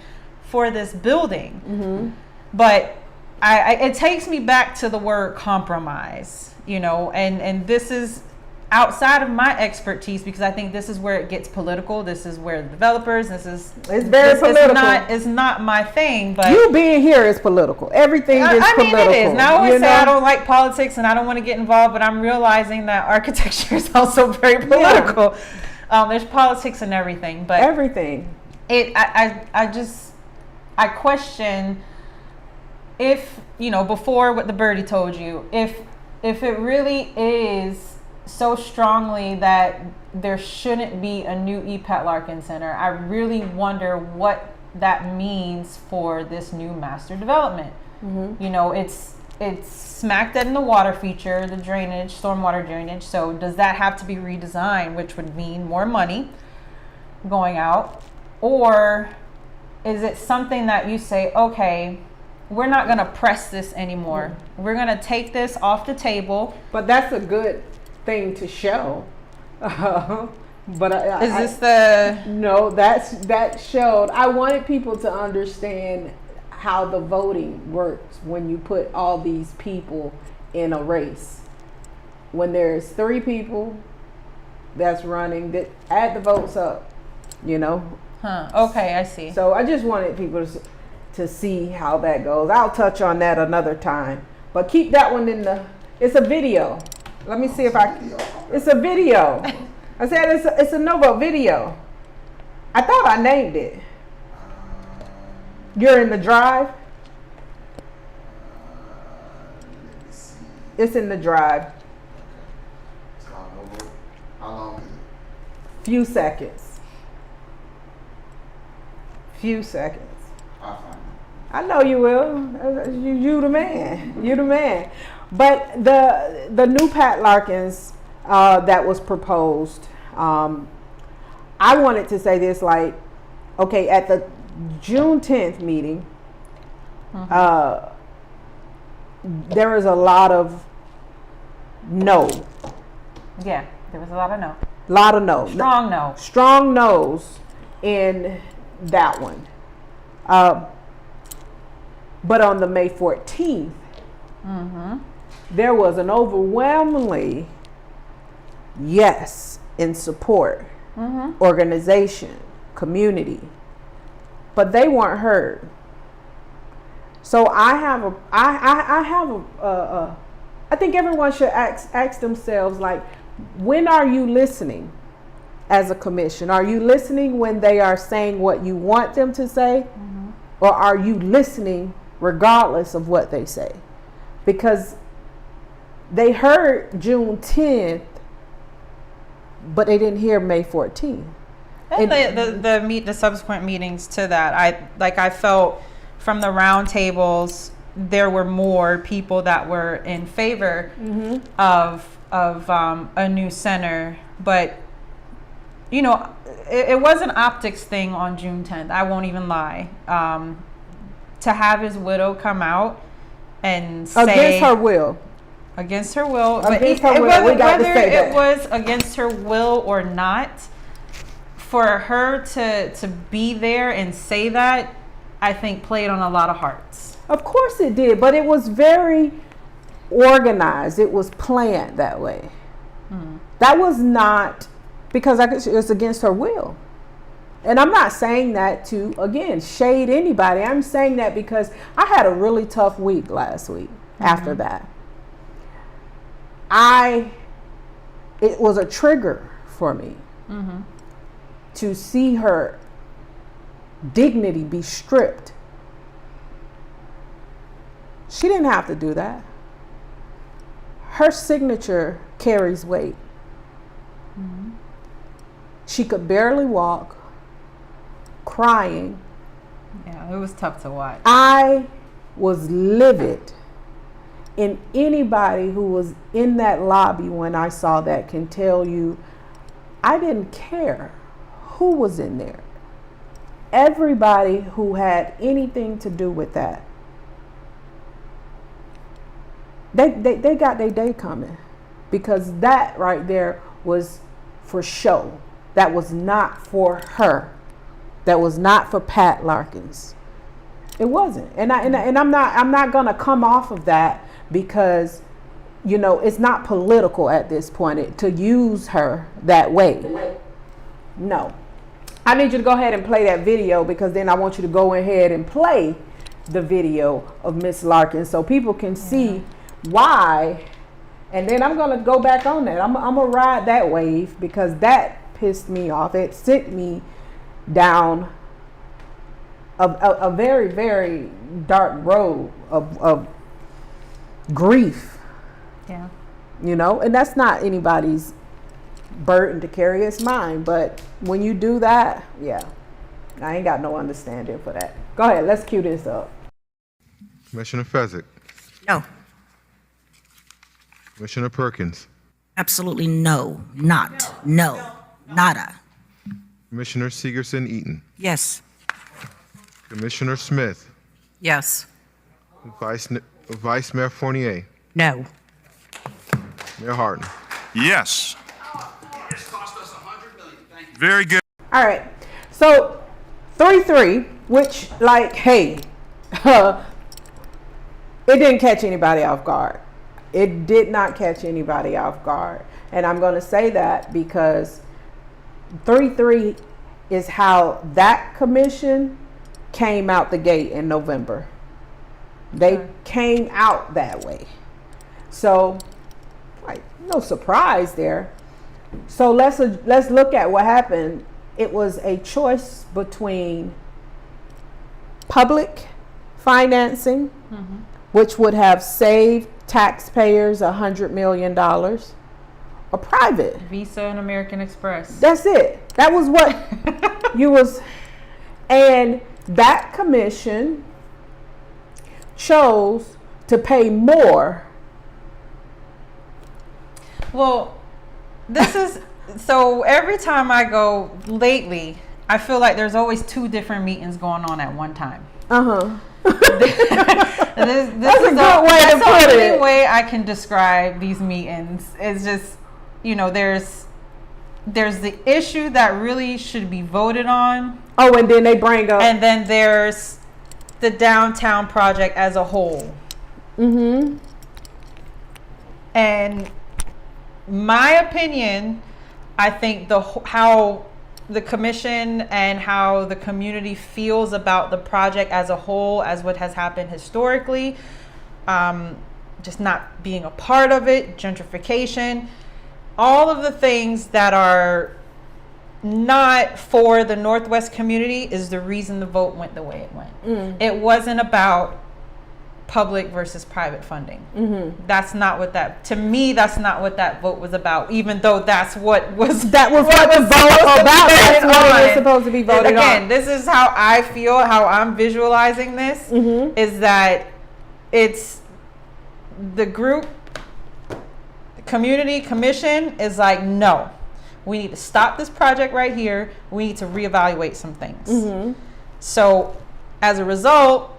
for this building. But it takes me back to the word compromise, you know, and this is outside of my expertise, because I think this is where it gets political. This is where the developers, it's very political. It's not my thing, but you being here is political. Everything is political. It is. And I always say I don't like politics and I don't want to get involved, but I'm realizing that architecture is also very political. There's politics in everything, but everything. I question if, you know, before what the birdie told you, if it really is so strongly that there shouldn't be a new E. Pat Larkin Center, I really wonder what that means for this new master development. You know, it's smack dead in the water feature, the drainage, stormwater drainage. So does that have to be redesigned, which would mean more money going out? Or is it something that you say, okay, we're not going to press this anymore. We're going to take this off the table. But that's a good thing to show. But is this the... No, that showed. I wanted people to understand how the voting works when you put all these people in a race. When there's 3 people that's running, that add the votes up, you know. Okay, I see. So I just wanted people to see how that goes. I'll touch on that another time. But keep that one in the... It's a video. Let me see if it's a video. I said it's a Novo video. I thought I named it. You're in the drive? It's in the drive. How long is it? Few seconds. Few seconds. I'll find it. I know you will. You the man. You the man. But the new Pat Larkins that was proposed, I wanted to say this, like, okay, at the June 10th meeting, there was a lot of no. Yeah, there was a lot of no. Lot of no. Strong no. Strong no's in that one. But on the May 14th, there was an overwhelmingly yes in support, organization, community, but they weren't heard. So I think everyone should ask themselves, like, when are you listening as a commission? Are you listening when they are saying what you want them to say? Or are you listening regardless of what they say? Because they heard June 10th, but they didn't hear May 14th. And the subsequent meetings to that, I felt from the round tables, there were more people that were in favor of a new center, but you know, it was an optics thing on June 10th. I won't even lie. To have his widow come out and say against her will, against her will, against but her will. We got to whether say that it was against her will or not, for her to be there and say that, I think played on a lot of hearts. Of course it did, but it was very organized. It was planned that way. That was not because it was against her will. And I'm not saying that to, again, shade anybody. I'm saying that because I had a really tough week last week after that. It was a trigger for me to see her dignity be stripped. She didn't have to do that. Her signature carries weight. She could barely walk, crying. Yeah, it was tough to watch. I was livid. And anybody who was in that lobby when I saw that can tell you, I didn't care who was in there. Everybody who had anything to do with that, they got their day coming, because that right there was for show. That was not for her. That was not for Pat Larkins. It wasn't. And I'm not going to come off of that because, you know, it's not political at this point to use her that way. No. I need you to go ahead and play that video, because then I want you to go ahead and play the video of Miss Larkin so people can see why. And then I'm going to go back on that. I'm going to ride that wave, because that pissed me off. It sent me down a very, very dark road of grief. Yeah. You know, and that's not anybody's burden to carry, it's mine. But when you do that, yeah, I ain't got no understanding for that. Go ahead, let's cue this up. Commissioner Fezzik. No, Commissioner Perkins. absolutely no, not, no, nada. Commissioner Segerson Eaton. Yes. Commissioner Smith. Yes. Vice Mayor Fournier. No. Mayor Harden. Yes. Very good. All right, so 3-3, which, like, hey, it didn't catch anybody off guard. It did not catch anybody off guard. And I'm going to say that because 3-3 is how that commission came out the gate in November. They came out that way. So, like, no surprise there. So let's look at what happened. It was a choice between public financing, which would have saved taxpayers $100 million, or private. Visa and American Express. That's it. That was what you was, and that commission chose to pay more. Well, this is, so every time I go lately, I feel like there's always two different meetings going on at one time. This That's is a good way to that's put the it. only way I can describe these meetings. It's just, you know, there's the issue that really should be voted on, Oh, and then they bring up. and then there's the downtown project as a whole. And my opinion, I think how the commission and how the community feels about the project as a whole, as what has happened historically, just not being a part of it, gentrification, all of the things that are not for the Northwest community is the reason the vote went the way it went. It wasn't about public versus private funding. That's not what that, to me, that's not what that vote was about, even though that's what was what the vote about. That's what it was supposed to be voted on. Again, this is how I feel, how I'm visualizing this, is that it's the group, community commission is like, no, we need to stop this project right here. We need to reevaluate some things. So as a result,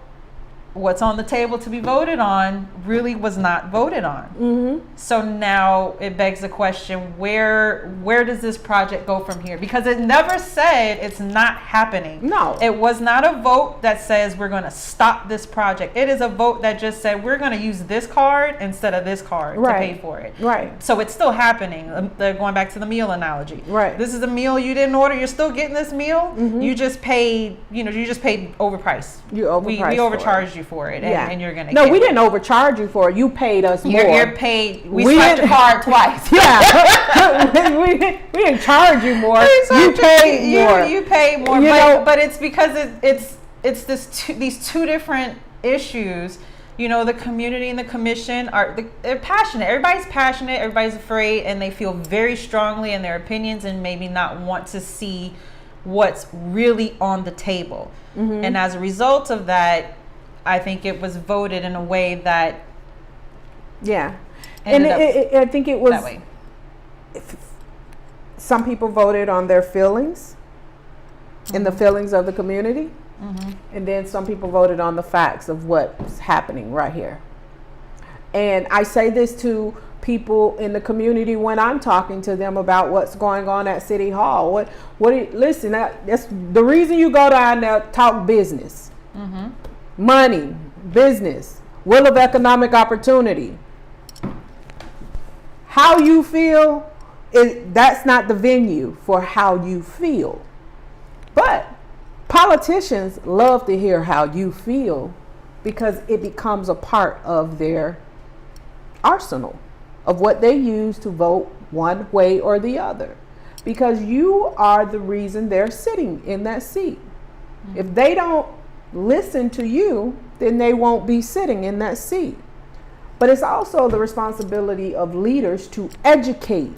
what's on the table to be voted on really was not voted on. So now it begs the question, where does this project go from here? Because it never said it's not happening. No. It was not a vote that says we're going to stop this project. It is a vote that just said we're going to use this card instead of this card to pay for it. Right. So it's still happening. They're going back to the meal analogy. Right. This is a meal you didn't order. You're still getting this meal. You just paid, you just paid overpriced. You overpriced. We for overcharged it. you for it, Yeah. and you're gonna. No, get we it. didn't overcharge you for it. You paid us more. You're paid. We We swiped your didn't- card twice. Yeah. we didn't charge you more. You paid more. You paid more, You know- but it's because it's these two different issues. You know, the community and the commission they're passionate. Everybody's passionate. Everybody's afraid, and they feel very strongly in their opinions, and maybe not want to see what's really on the table. And as a result of that, I think it was voted in a way that Yeah. And ended I think it was, that way. some people voted on their feelings and the feelings of the community. And then some people voted on the facts of what's happening right here. And I say this to people in the community when I'm talking to them about what's going on at City Hall. Listen, that's the reason you go down there, talk business. money, business, will of economic opportunity. How you feel, that's not the venue for how you feel. But politicians love to hear how you feel because it becomes a part of their arsenal of what they use to vote one way or the other. Because you are the reason they're sitting in that seat. Mm-hmm. If they don't listen to you, then they won't be sitting in that seat. But it's also the responsibility of leaders to educate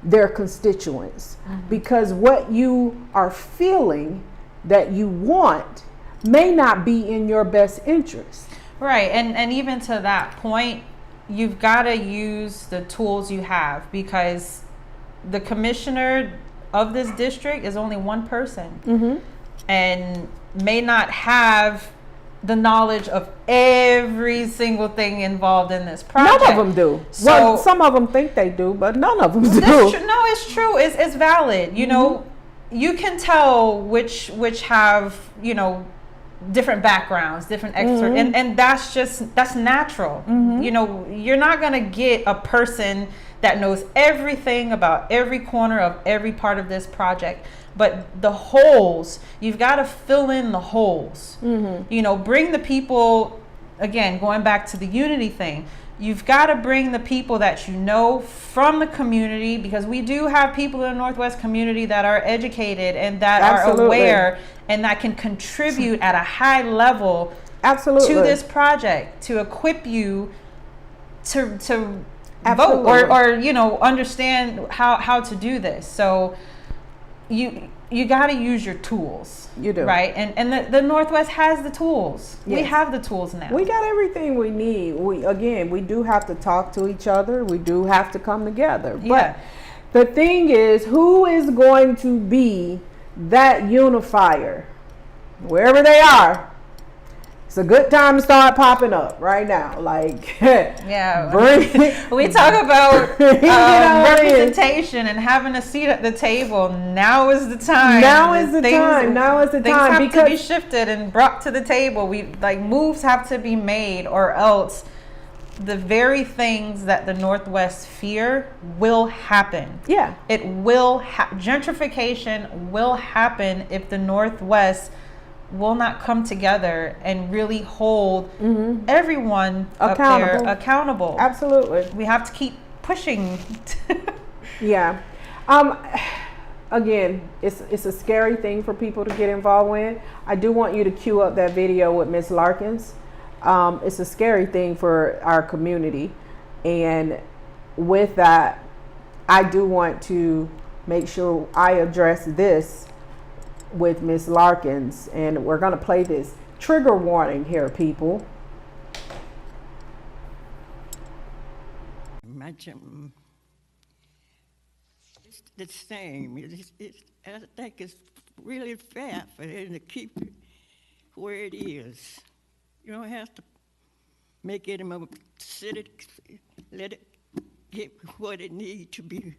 their constituents, because what you are feeling that you want may not be in your best interest. Right. And even to that point, you've got to use the tools you have, because the commissioner of this district is only one person and may not have the knowledge of every single thing involved in this project. None of them do. So, well, some of them think they do, but none of them do. No, it's true. It's valid. You know, you can tell which have, you know, different backgrounds, different experts, and that's natural. You know, you're not gonna get a person that knows everything about every corner of every part of this project. But the holes, you've got to fill in the holes. You know, bring the people, again, going back to the unity thing, you've got to bring the people that you know from the community, because we do have people in the Northwest community that are educated and that are aware and that can contribute at a high level to this project, to equip you to vote or you know, understand how to do this. So you got to use your tools. You do. Right? And the Northwest has the tools. Yes. We have the tools now. We got everything we need. We do have to talk to each other. We do have to come together. But the thing is, who is going to be that unifier? Wherever they are, it's a good time to start popping up right now. Like, we talk about representation and having a seat at the table. Now is the time. Now is the time. Things have to be shifted and brought to the table. Moves have to be made, or else the very things that the Northwest fear will happen. Yeah, it will. Gentrification will happen if the Northwest will not come together and really hold everyone accountable. Absolutely. We have to keep pushing. Yeah. Again, it's a scary thing for people to get involved with. I do want you to cue up that video with Miss Larkins. It's a scary thing for our community. And with that, I do want to make sure I address this with Miss Larkins, and we're going to play this. Trigger warning here, people. Imagine it's the same. I think it's really fair for them to keep it where it is. You don't have to make it a city. Let it get what it needs to be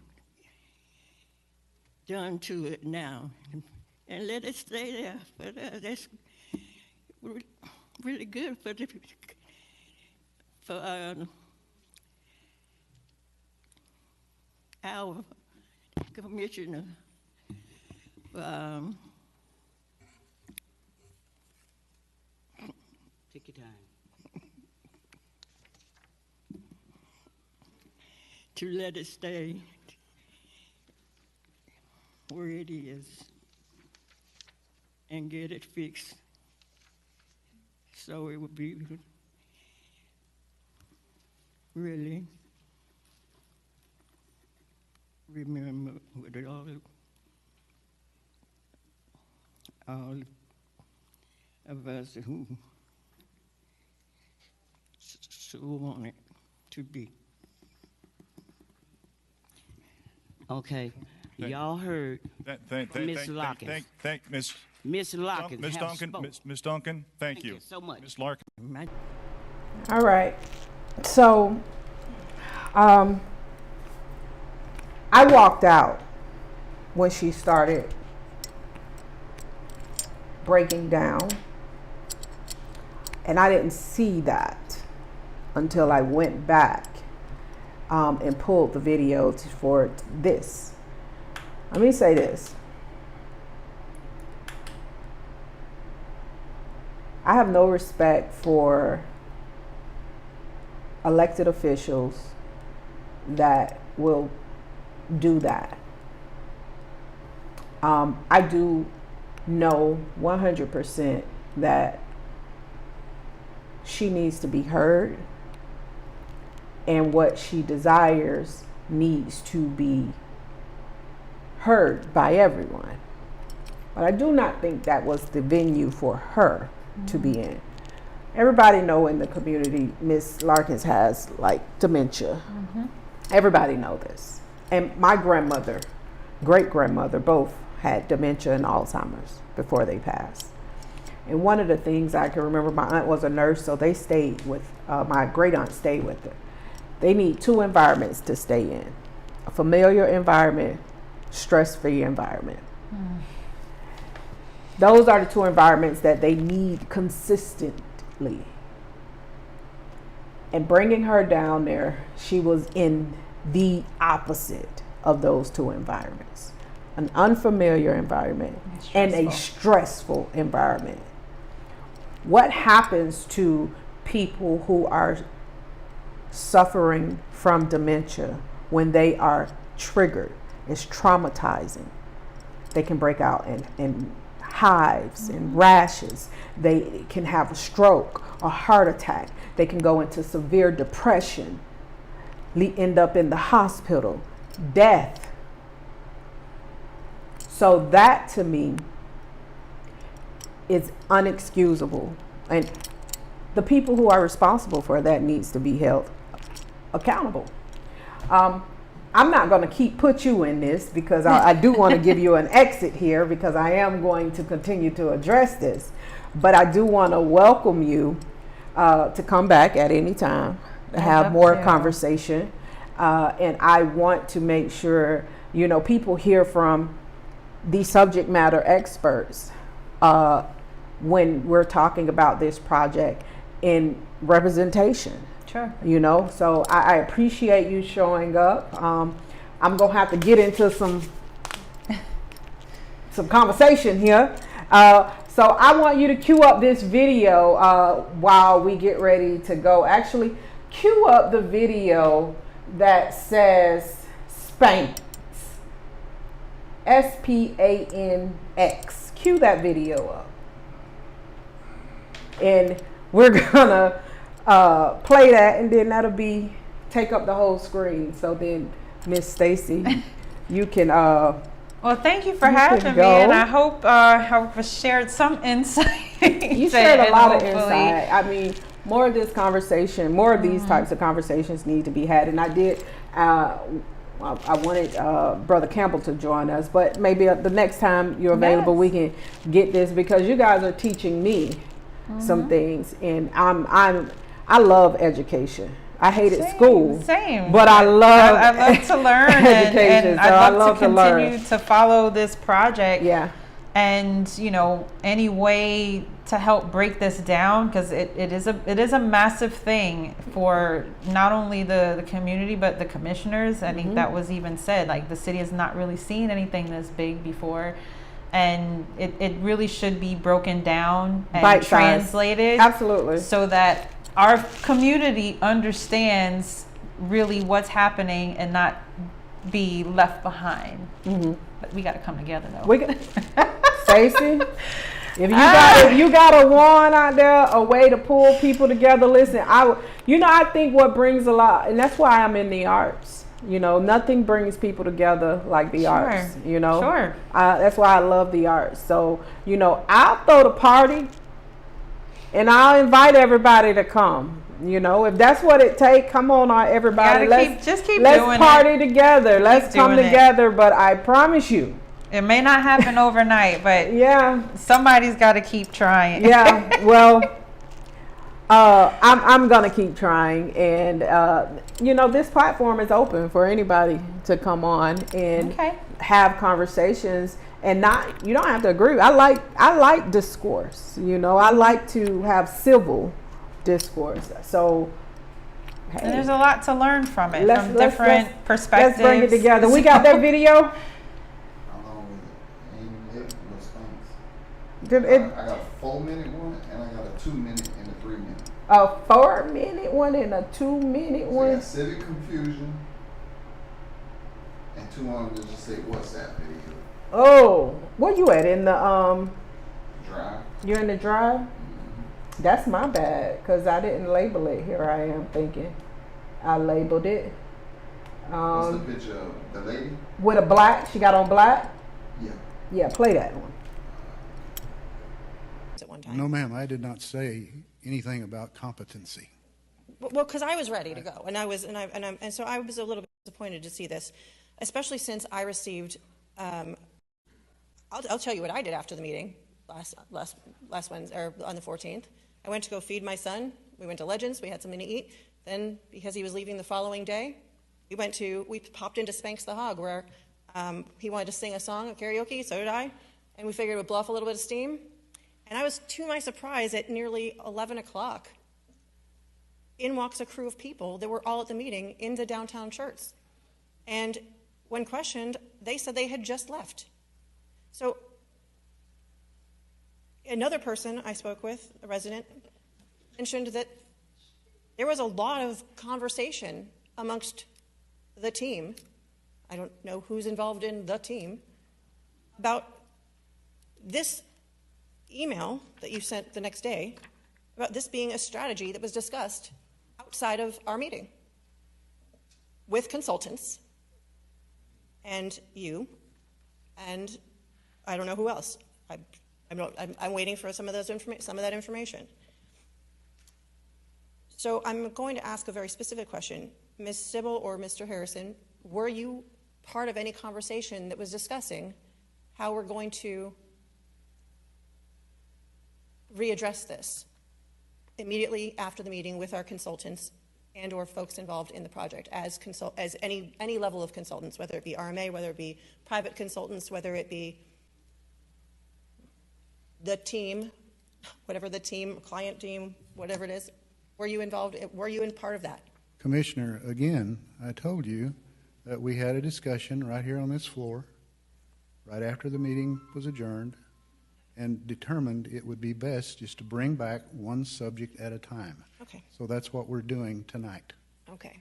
done to it now. And let it stay there. But that's really good for our commissioner. Take your time. To let it stay where it is and get it fixed so it would be really remember with all of us who so want it to be. Okay, y'all heard Miss Larkins. Miss Larkins. Miss Duncan, thank you so much. Miss Larkins. All right. So, I walked out when she started breaking down And I didn't see that until I went back and pulled the video for this. Let me say this. I have no respect for elected officials that will do that. I do know 100% that she needs to be heard, and what she desires needs to be heard by everyone. But I do not think that was the venue for her to be in. Everybody know in the community, Miss Larkins has like dementia. Everybody know this. And my grandmother, great grandmother, both had dementia and Alzheimer's before they passed. And one of the things I can remember, my aunt was a nurse, so they stayed with, my great aunt stayed with her. They need two environments to stay in: a familiar environment, stress-free environment. Those are the two environments that they need consistently. And bringing her down there, she was in the opposite of those two environments: an unfamiliar environment and a stressful environment. What happens to people who are suffering from dementia when they are triggered is traumatizing. They can break out in hives and rashes. They can have a stroke, a heart attack. They can go into severe depression, end up in the hospital, death. So that to me is unexcusable. And the people who are responsible for that needs to be held accountable. I'm not going to put you in this because I do want to give you an exit here, because I am going to continue to address this. But I do want to welcome you to come back at any time to have more conversation. And I want to make sure, people hear from the subject matter experts when we're talking about this project in representation. Sure. So I appreciate you showing up. I'm gonna have to get into some conversation here. So I want you to cue up this video while we get ready to go. Actually, cue up the video that says Spanx. SPANX. Cue that video up. And we're gonna play that, and then that'll take up the whole screen. So then, Miss Stacey, you can well, thank you for having me, and I hope I've shared some insight. You shared a lot of insight. I mean, more of this conversation, more of these types of conversations need to be had. And I did I wanted Brother Campbell to join us, but maybe the next time you're available, we can get this, because you guys are teaching me some things, and I love education. I hated school. Same. But I love to learn education. And I'd love to continue to follow this project. Yeah. And any way to help break this down, because it is a massive thing for not only the community but the commissioners. I think that was even said, like, the city has not really seen anything this big before. And it really should be broken down and translated. Absolutely. So that our community understands really what's happening and not be left behind. But we got to come together, though. Stacey, if you got a wand out there, a way to pull people together, listen, I think what brings a lot, and that's why I'm in the arts. Nothing brings people together like the arts, Sure. That's why I love the arts. So, I'll throw the party and I'll invite everybody to come. If that's what it takes, come on, everybody. Let's party together. Let's come together. But I promise you, it may not happen overnight, but yeah, somebody's got to keep trying. Yeah, well, I'm gonna keep trying, and this platform is open for anybody to come on and have conversations, and you don't have to agree. I like discourse. I like to have civil discourse. So, hey, And there's a lot to learn from it, from different perspectives. Let's bring it together. We got that video. How long is it? Ain't hit no spanks. Did it? I got a 4-minute one, and I got a 2-minute and a 3-minute. A 4-minute one and a 2-minute So one. got civic confusion, and 2 on them just say WhatsApp video. Oh, where you at in the Drive. You're in the drive. That's my bad, cause I didn't label it. Here I am thinking, I labeled it. What's the picture of the lady? With a black. She got on black. Yeah. Yeah, play that one. At one time. No, ma'am, I did not say anything about competency. Well, because I was ready to go, and so I was a little bit disappointed to see this, especially since I received. I'll tell you what I did after the meeting last Wednesday, or on the 14th. I went to go feed my son. We went to Legends. We had something to eat. Then, because he was leaving the following day, we popped into Spanx the Hog, where he wanted to sing a song, a karaoke. So did I, and we figured it would blow off a little bit of steam. And I was, to my surprise, at nearly 11 o'clock, in walks a crew of people that were all at the meeting in the downtown shirts. And when questioned, they said they had just left. So another person I spoke with, a resident, mentioned that there was a lot of conversation amongst the team. I don't know who's involved in the team, about this email that you sent the next day, about this being a strategy that was discussed outside of our meeting with consultants and you, and I don't know who else. I'm waiting for some of that information. So I'm going to ask a very specific question. Ms. Sybil or Mr. Harrison, were you part of any conversation that was discussing how we're going to readdress this immediately after the meeting with our consultants and or folks involved in the project as any level of consultants, whether it be RMA, whether it be private consultants, whether it be the team, whatever the team, client team, whatever it is? Were you involved? Were you in part of that? Commissioner, again, I told you that we had a discussion right here on this floor, right after the meeting was adjourned, and determined it would be best just to bring back one subject at a time. Okay. So that's what we're doing tonight. Okay.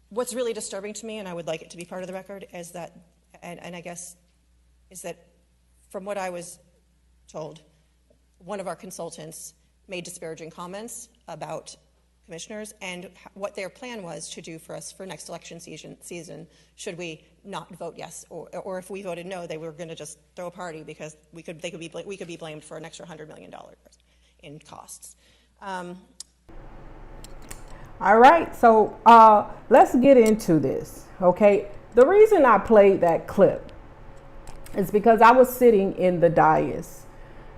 What's really disturbing to me, and I would like it to be part of the record, is that, and I guess, is that from what I was told, one of our consultants made disparaging comments about commissioners and what their plan was to do for us for next election season should we not vote yes, or if we voted no, they were going to just throw a party because we could be blamed for an extra $100 million in costs. All right, so let's get into this, okay? The reason I played that clip is because I was sitting in the dais.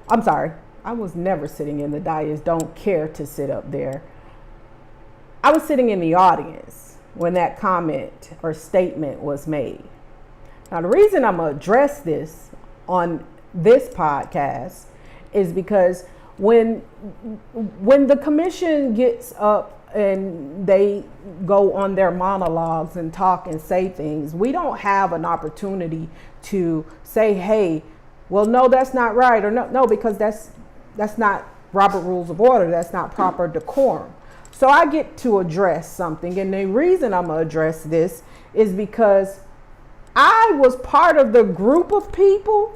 I'm sorry, I was never sitting in the dais, don't care to sit up there. I was sitting in the audience when that comment or statement was made. Now, the reason I'm going to address this on this podcast is because when the commission gets up and they go on their monologues and talk and say things, we don't have an opportunity to say, hey, well, no, that's not right, or no, because that's not Robert Rules of Order. That's not proper decorum. So I get to address something, and the reason I'm going to address this is because I was part of the group of people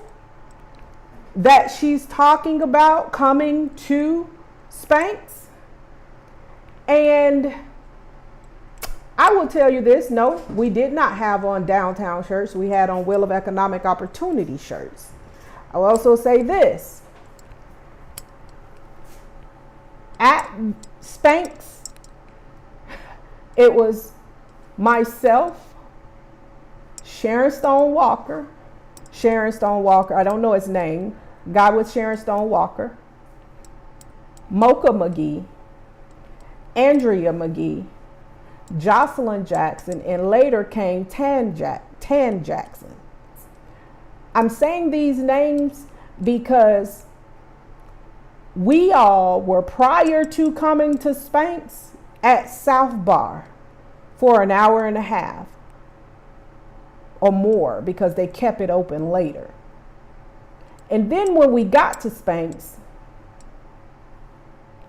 that she's talking about coming to Spanx. And I will tell you this, no, we did not have on downtown shirts. We had on Will of Economic Opportunity shirts. I will also say this. At Spanx, it was myself, Sharon Stone Walker, I don't know his name, guy with Sharon Stone Walker, Mocha McGee, Andrea McGee, Jocelyn Jackson, and later came Tan Jackson. I'm saying these names because we all were, prior to coming to Spanx, at South Bar for an hour and a half or more because they kept it open later. And then when we got to Spanx,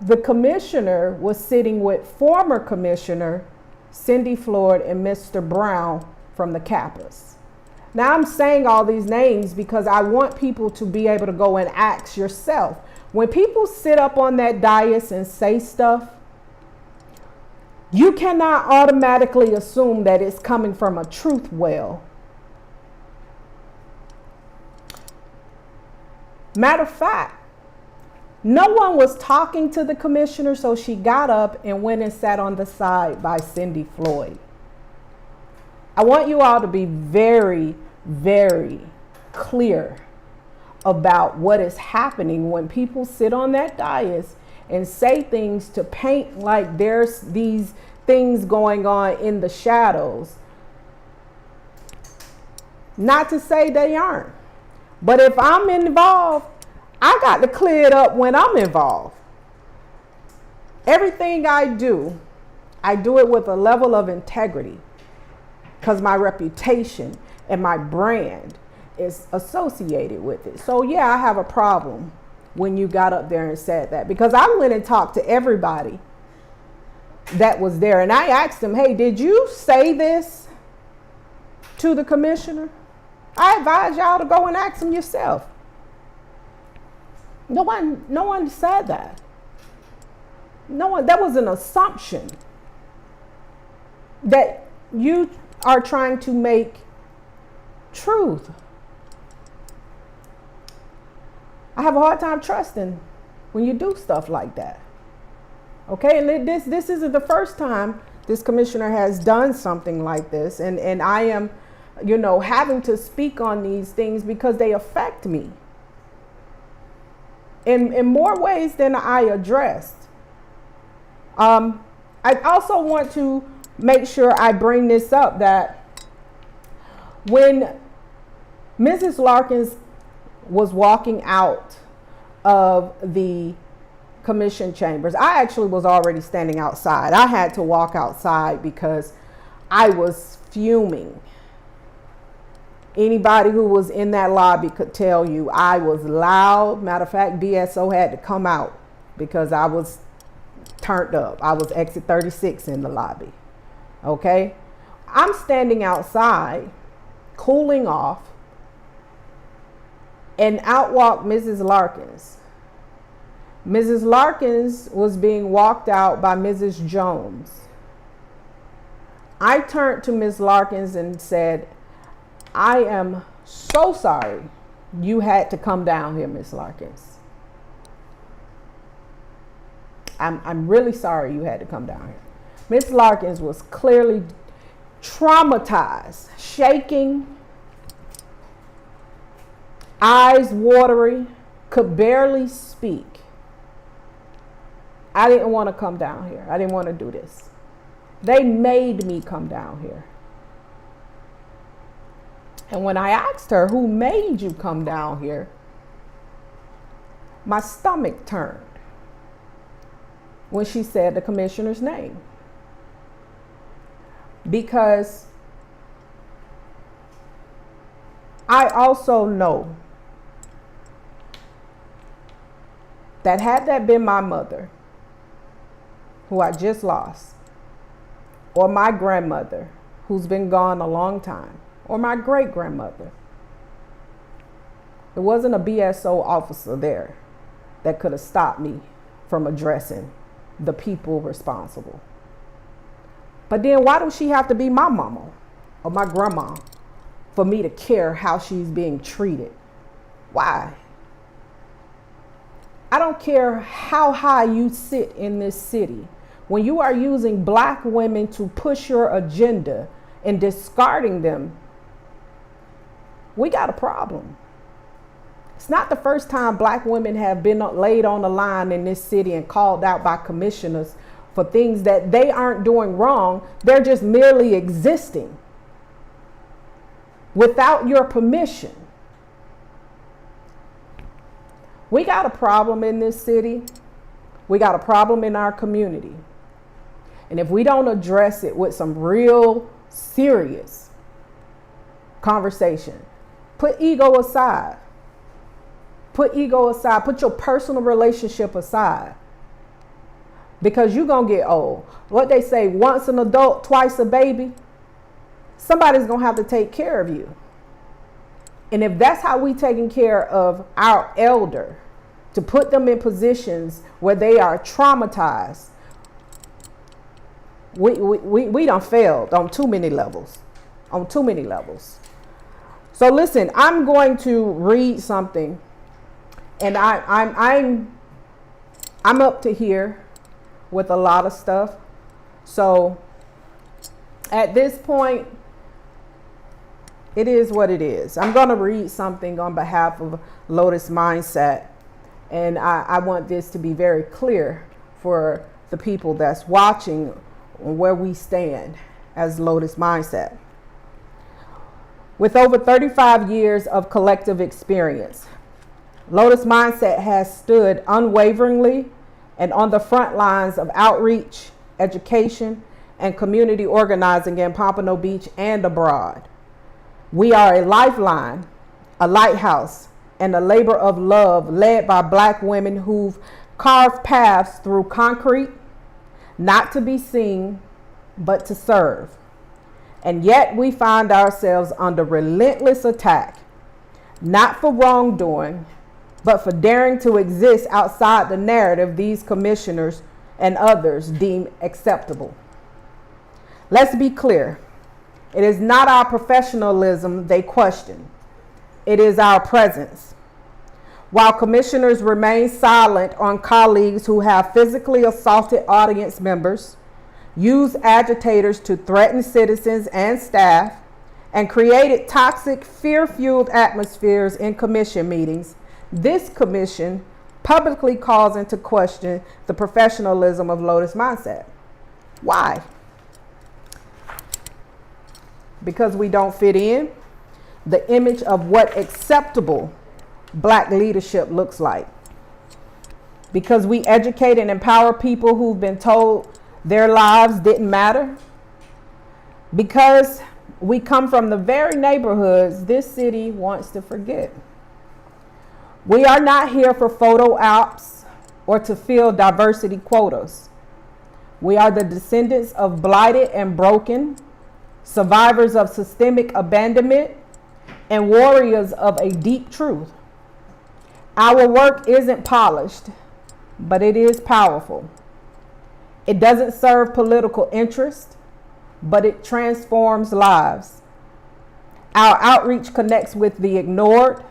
the commissioner was sitting with former commissioner Cindy Floyd and Mr. Brown from the Kappas. Now I'm saying all these names because I want people to be able to go and ask yourself. When people sit up on that dais and say stuff, you cannot automatically assume that it's coming from a truth well. Matter of fact, no one was talking to the commissioner, so she got up and went and sat on the side by Cindy Floyd. I want you all to be very, very clear about what is happening when people sit on that dais and say things to paint like there's these things going on in the shadows. Not to say they aren't, but if I'm involved, I got to clear it up when I'm involved. Everything I do it with a level of integrity because my reputation and my brand is associated with it. So yeah, I have a problem when you got up there and said that, because I went and talked to everybody that was there and I asked them, hey, did you say this to the commissioner? I advise y'all to go and ask them yourself. No one said that. That was an assumption that you are trying to make truth. I have a hard time trusting when you do stuff like that. Okay, and this isn't the first time this commissioner has done something like this, and I am, having to speak on these things because they affect me in more ways than I addressed. I also want to make sure I bring this up, that when Mrs. Larkins was walking out of the commission chambers, I actually was already standing outside. I had to walk outside because I was fuming. Anybody who was in that lobby could tell you I was loud. Matter of fact, BSO had to come out because I was turned up. I was exit 36 in the lobby. Okay? I'm standing outside, cooling off, and out walked Mrs. Larkins. Mrs. Larkins was being walked out by Mrs. Jones. I turned to Ms. Larkins and said, I am so sorry you had to come down here, Ms. Larkins. I'm really sorry you had to come down here. Ms. Larkins was clearly traumatized, shaking, eyes watery, could barely speak. I didn't want to come down here. I didn't want to do this. They made me come down here. And when I asked her, who made you come down here? My stomach turned when she said the commissioner's name. Because I also know that had that been my mother, who I just lost, or my grandmother, who's been gone a long time, or my great-grandmother, there wasn't a BSO officer there that could have stopped me from addressing the people responsible. But then why does she have to be my mama or my grandma for me to care how she's being treated? Why? I don't care how high you sit in this city. When you are using black women to push your agenda and discarding them, we got a problem. It's not the first time black women have been laid on the line in this city and called out by commissioners for things that they aren't doing wrong. They're just merely existing without your permission. We got a problem in this city. We got a problem in our community. And if we don't address it with some real serious conversation, put ego aside. Put ego aside. Put your personal relationship aside. Because you're going to get old. What they say, once an adult, twice a baby. Somebody's going to have to take care of you. And if that's how we taking care of our elder, to put them in positions where they are traumatized, we done failed on too many levels. On too many levels. So listen, I'm going to read something, and I'm up to here with a lot of stuff. So at this point, it is what it is. I'm going to read something on behalf of Lotus Mindset, and I want this to be very clear for the people that's watching where we stand as Lotus Mindset. With over 35 years of collective experience, Lotus Mindset has stood unwaveringly and on the front lines of outreach, education, and community organizing in Pompano Beach and abroad. We are a lifeline, a lighthouse, and a labor of love led by Black women who've carved paths through concrete, not to be seen, but to serve. And yet we find ourselves under relentless attack, not for wrongdoing, but for daring to exist outside the narrative these commissioners and others deem acceptable. Let's be clear. It is not our professionalism they question. It is our presence. While commissioners remain silent on colleagues who have physically assaulted audience members, used agitators to threaten citizens and staff, and created toxic, fear-fueled atmospheres in commission meetings, this commission publicly calls into question the professionalism of Lotus Mindset. Why? Because we don't fit in the image of what acceptable Black leadership looks like. Because we educate and empower people who've been told their lives didn't matter. Because we come from the very neighborhoods this city wants to forget. We are not here for photo ops or to fill diversity quotas. We are the descendants of blighted and broken, survivors of systemic abandonment, and warriors of a deep truth. Our work isn't polished, but it is powerful. It doesn't serve political interest, but it transforms lives. Our outreach connects with the ignored,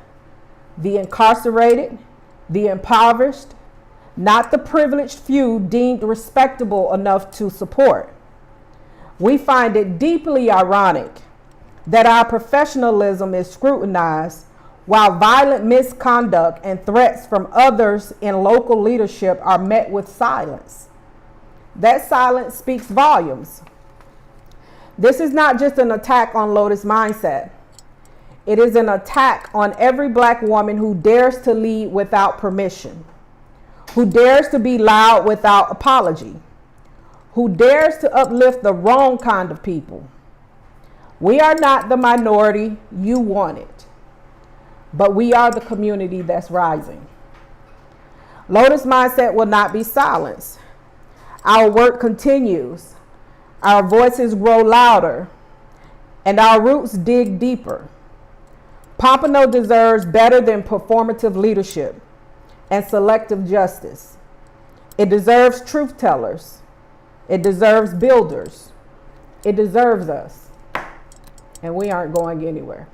the incarcerated, the impoverished, not the privileged few deemed respectable enough to support. We find it deeply ironic that our professionalism is scrutinized while violent misconduct and threats from others in local leadership are met with silence. That silence speaks volumes. This is not just an attack on Lotus Mindset. It is an attack on every Black woman who dares to lead without permission, who dares to be loud without apology, who dares to uplift the wrong kind of people. We are not the minority you wanted, but we are the community that's rising. Lotus Mindset will not be silenced. Our work continues. Our voices grow louder, and our roots dig deeper. Pompano deserves better than performative leadership and selective justice. It deserves truth tellers. It deserves builders. It deserves us. And we aren't going anywhere.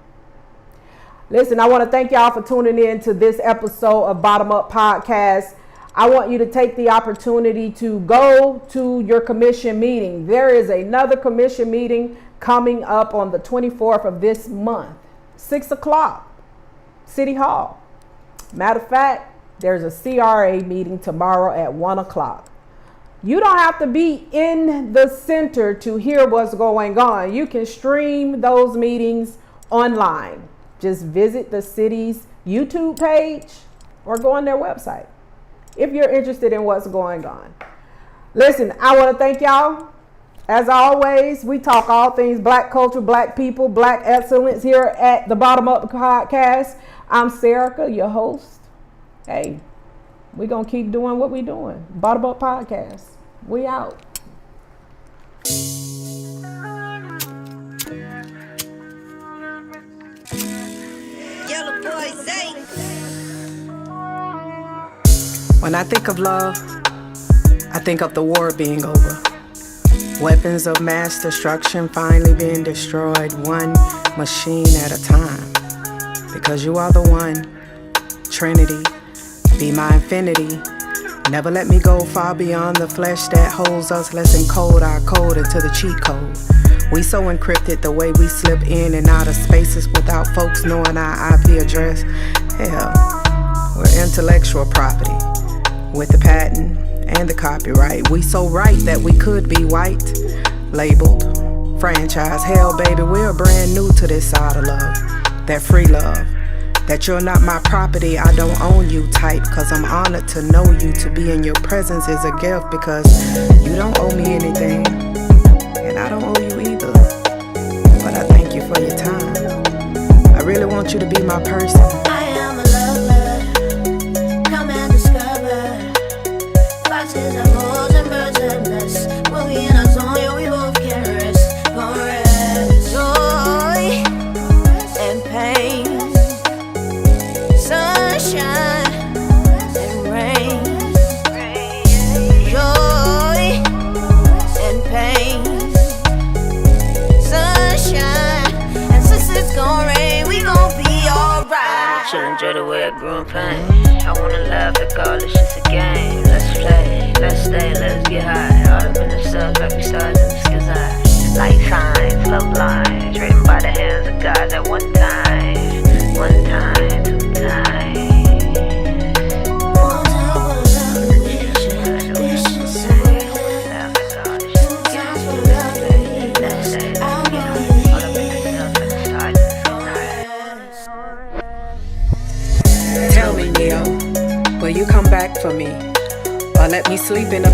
Listen, I want to thank y'all for tuning in to this episode of Bottom Up Podcast. I want you to take the opportunity to go to your commission meeting. There is another commission meeting coming up on the 24th of this month, 6 o'clock, City Hall. Matter of fact, there's a CRA meeting tomorrow at 1 o'clock. You don't have to be in the center to hear what's going on. You can stream those meetings online. Just visit the city's YouTube page or go on their website if you're interested in what's going on. Listen, I want to thank y'all. As always, we talk all things black culture, black people, black excellence here at the Bottom Up Podcast. I'm Serica, your host. Hey, we're going to keep doing what we're doing. Bottom Up Podcast. We out. Yellow boy, say. When I think of love, I think of the war being over. Weapons of mass destruction finally being destroyed, one machine at a time. Because you are the one, Trinity, be my infinity. Never let me go far beyond the flesh that holds us. Let's encode our code into the cheat code. We so encrypted the way we slip in and out of spaces without folks knowing our IP address. Hell, we're intellectual property with the patent and the copyright. We so right that we could be white, labeled, franchise. Hell, baby, we're brand new to this side of love, that free love, that you're not my property, I don't own you type, cause I'm honored to know you, to be in your presence is a gift, because you don't owe me anything, and I don't owe you either, but I thank you for your time. I really want you to be my person. I am a lover, come and discover. Foxes are moles and birds and nests. When we in our zone, yeah, we both can rest. Gonna rest. Joy and pain, sunshine and rain. Joy and pain, sunshine. And since it's gonna rain, we gon' be alright. Chillin', enjoy the way I grew in pain. I wanna laugh regardless, it's a game. Let's play, let's stay, let's get high. All up in the stuff like we stars in the sky. Light signs, love lines, written by the hands of God at one time, two times. Tell me, Neo, will you come back for me? Or let me sleep in a